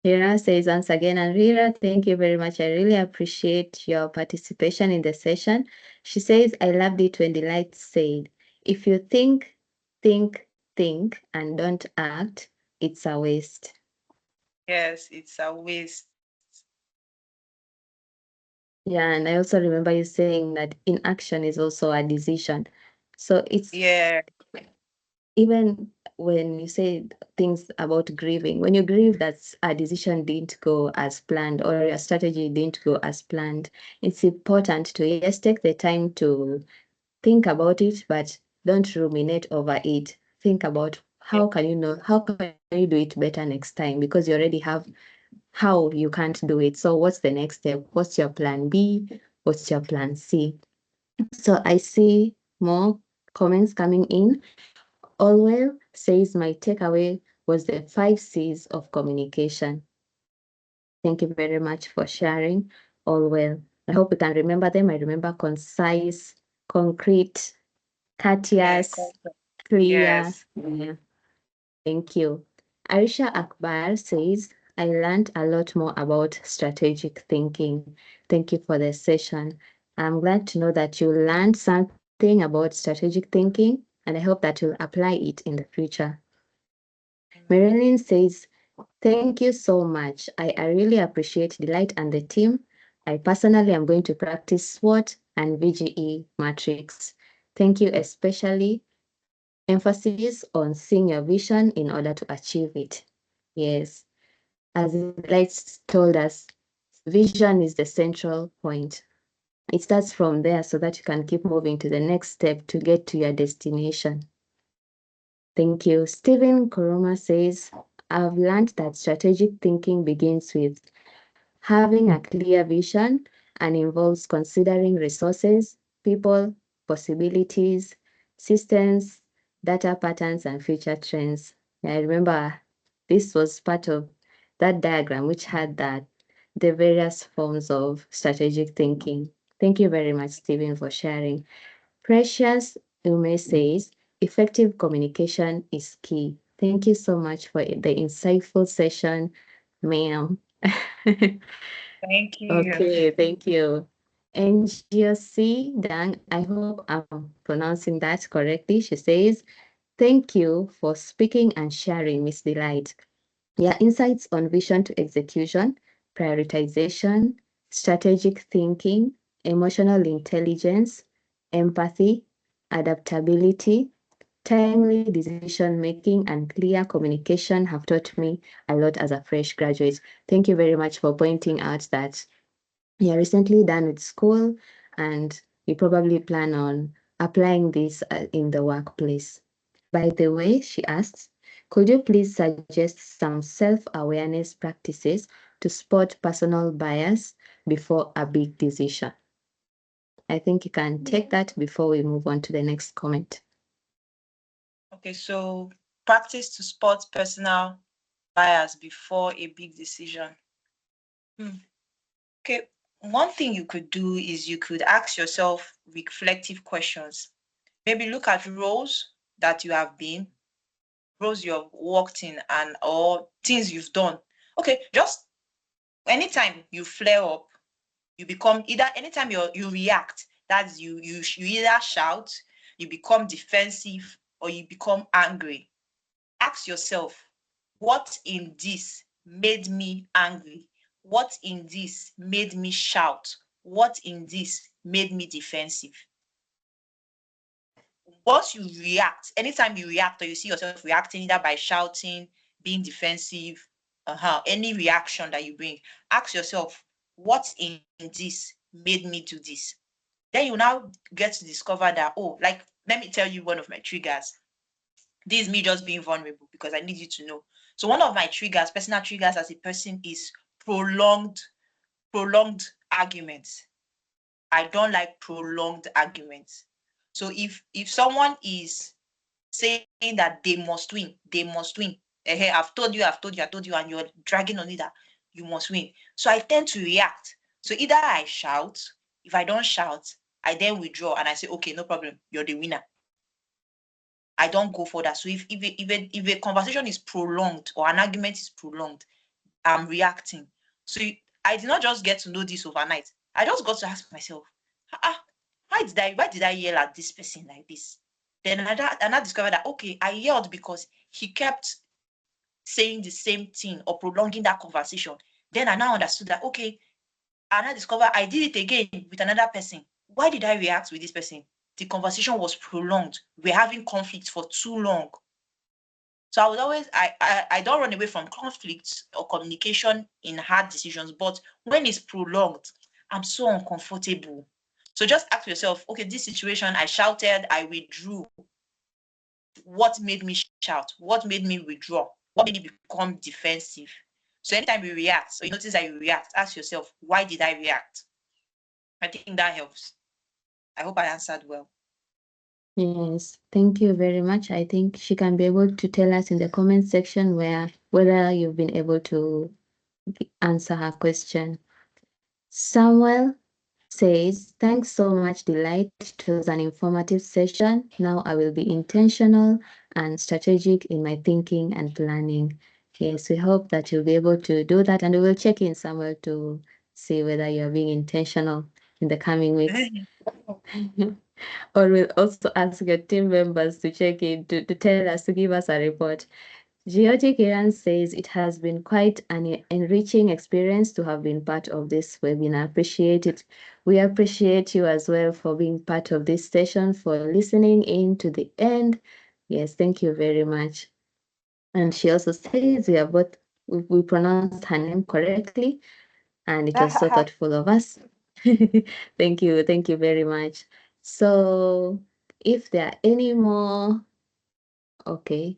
Rira says once again, and Rira, thank you very much. I really appreciate your participation in the session. She says, I loved it when Delight said, if you think, and don't act, it's a waste. Yes, it's a waste. Yeah, and I also remember you saying that inaction is also a decision. So it's even when you say things about grieving, when you grieve, that's a decision didn't go as planned or your strategy didn't go as planned. It's important to just take the time to think about it, but don't ruminate over it. Think about how can you do it better next time, because you already have how you can't do it. So what's the next step? What's your plan B? What's your plan C? So I see more comments coming in. Allwell says my takeaway was the 5 C's of communication. Thank you very much for sharing, Allwell. I hope you can remember them. I remember concise, concrete, courteous, clear. Yeah. Thank you. Aisha Akbar says, I learned a lot more about strategic thinking. Thank you for the session. I'm glad to know that you learned something about strategic thinking, and I hope that you'll apply it in the future. Marilyn says, thank you so much. I really appreciate Delight and the team. I personally am going to practice SWOT and VGE matrix. Thank you, especially emphasis on seeing your vision in order to achieve it. Yes, as Delight told us, vision is the central point. It starts from there so that you can keep moving to the next step to get to your destination. Thank you. Stephen Koroma says, I've learned that strategic thinking begins with having a clear vision and involves considering resources, people, possibilities, systems, data patterns, and future trends. I remember this was part of that diagram which had the various forms of strategic thinking. Thank you very much, Stephen, for sharing. Precious Ume says, effective communication is key. Thank you so much for the insightful session, ma'am. Thank you. Okay, thank you. NGOC Dang, I hope I'm pronouncing that correctly. She says, thank you for speaking and sharing, Miss Delight. Your insights on vision to execution, prioritization, strategic thinking, emotional intelligence, empathy, adaptability, timely decision making, and clear communication have taught me a lot as a fresh graduate. Thank you very much for pointing out that you're recently done with school and you probably plan on applying this in the workplace. By the way, she asks, could you please suggest some self-awareness practices to spot personal bias before a big decision? I think you can take that before we move on to the next comment. Okay, so practice to spot personal bias before a big decision. Okay, one thing you could do is you could ask yourself reflective questions. Maybe look at roles that you have been, roles you have worked in, and or things you've done. Okay, just anytime you flare up, you become either anytime you react, that's you either shout, you become defensive, or you become angry. Ask yourself, what in this made me angry? What in this made me shout? What in this made me defensive? Once you react, anytime you react or you see yourself reacting either by shouting, being defensive, any reaction that you bring, ask yourself, what in this made me do this? Then you now get to discover that, oh, like, let me tell you one of my triggers. This is me just being vulnerable because I need you to know. So one of my triggers, personal triggers as a person, is prolonged arguments. I don't like prolonged arguments. So if someone is saying that they must win, they must win. Hey, I've told you, and you're dragging on it that you must win. So I tend to react. So either I shout, if I don't shout, I then withdraw and I say, okay, no problem, you're the winner. I don't go for that. So if a conversation is prolonged or an argument is prolonged, I'm reacting. So I did not just get to know this overnight. I just got to ask myself, why did I yell at this person like this? Then I discovered that, okay, I yelled because he kept saying the same thing or prolonging that conversation. Then I now understood that, okay, and I discovered I did it again with another person. Why did I react with this person? The conversation was prolonged. We're having conflict for too long. So I would always, I don't run away from conflicts or communication in hard decisions, but when it's prolonged, I'm so uncomfortable. So just ask yourself, okay, this situation, I shouted, I withdrew. What made me shout? What made me withdraw? What made me become defensive? So anytime you react, or you notice that you react, ask yourself, why did I react? I think that helps. I hope I answered well. Yes, thank you very much. I think she can be able to tell us in the comment section whether you've been able to answer her question. Samuel says, thanks so much, Delight. It was an informative session. Now I will be intentional and strategic in my thinking and planning. Yes, we hope that you'll be able to do that, and we will check in, Samuel, to see whether you're being intentional in the coming weeks. Or we'll also ask your team members to check in to tell us, to give us a report. Geotic Iran says it has been quite an enriching experience to have been part of this webinar. Appreciate it. We appreciate you as well for being part of this session, for listening in to the end. Yes, thank you very much. And she also says we pronounced her name correctly, and it was so thoughtful of us. Thank you very much. So if there are any more, okay.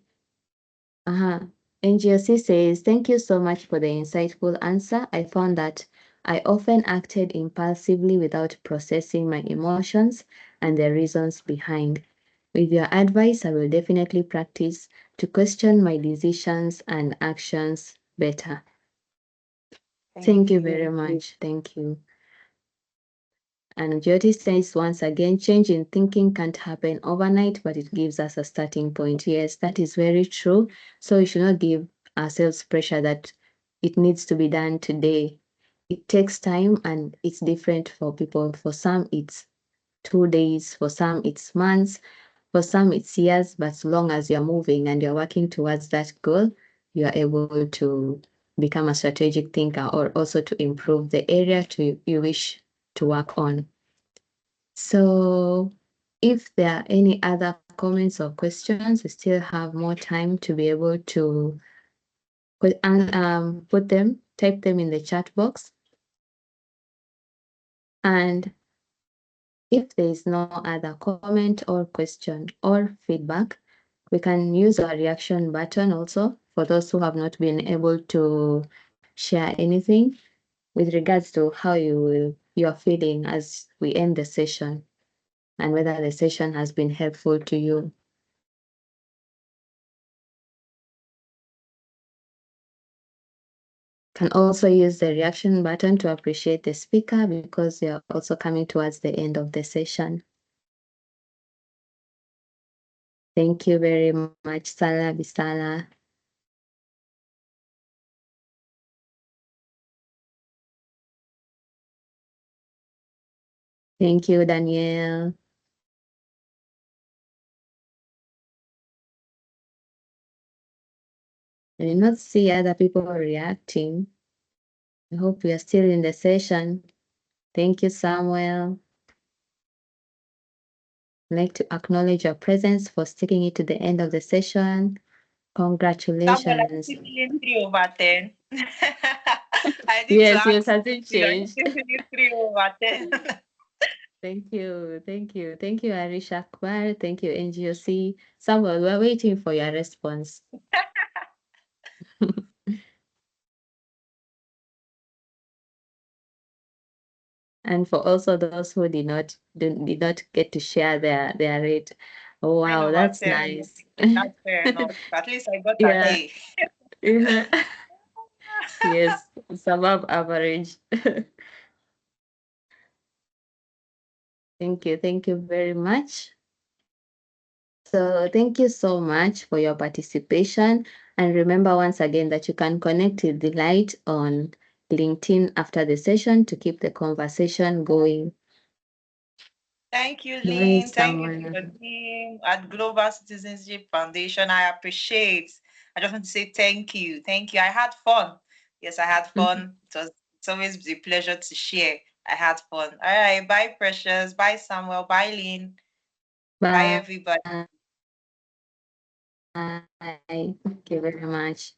NGOC says, thank you so much for the insightful answer. I found that I often acted impulsively without processing my emotions and the reasons behind. With your advice, I will definitely practice to question my decisions and actions better. Thank you very much. Thank you. And Jyoti says, once again, change in thinking can't happen overnight, but it gives us a starting point. Yes, that is very true. So we should not give ourselves pressure that it needs to be done today. It takes time and it's different for people. For some, it's 2 days. For some, it's months. For some, it's years. But as long as you're moving and you're working towards that goal, you are able to become a strategic thinker or also to improve the area you wish to work on. So if there are any other comments or questions, we still have more time to be able to put them, type them in the chat box. And if there is no other comment or question or feedback, we can use our reaction button also for those who have not been able to share anything with regards to how you're feeling as we end the session and whether the session has been helpful to you. Can also use the reaction button to appreciate the speaker because you're also coming towards the end of the session. Thank you very much, Sala Bisala. Thank you, Danielle. I did not see other people reacting. I hope we are still in the session. Thank you, Samuel. I'd like to acknowledge your presence for sticking it to the end of the session. Congratulations. Samuel, I'm feeling 3/10. I need Yes, to yes, ask hasn't you, are you changed. feeling 3/10? Thank you. Thank you, Arisha Akbar. Thank you, NGOC. Samuel, we're waiting for your response. And for also those who did not get to share their rate. Oh wow, that's 10/10. nice. That's fair enough. At least I got an Yeah. A. Yeah. Yes, it's above average. Thank you very much. So thank you so much for your participation. And remember once again that you can connect with Delight on LinkedIn after the session to keep the conversation going. Thank you, Bye, Lynn. Thank you to Samuel. the team at Global Citizenship Foundation. I appreciate. I just want to say thank you. Thank you. I had fun. Yes, I had fun. It's always a pleasure to share. I had fun. All right. Bye, Precious. Bye, Samuel. Bye, Lynn. Bye, Bye. everybody. Bye. Thank you very much.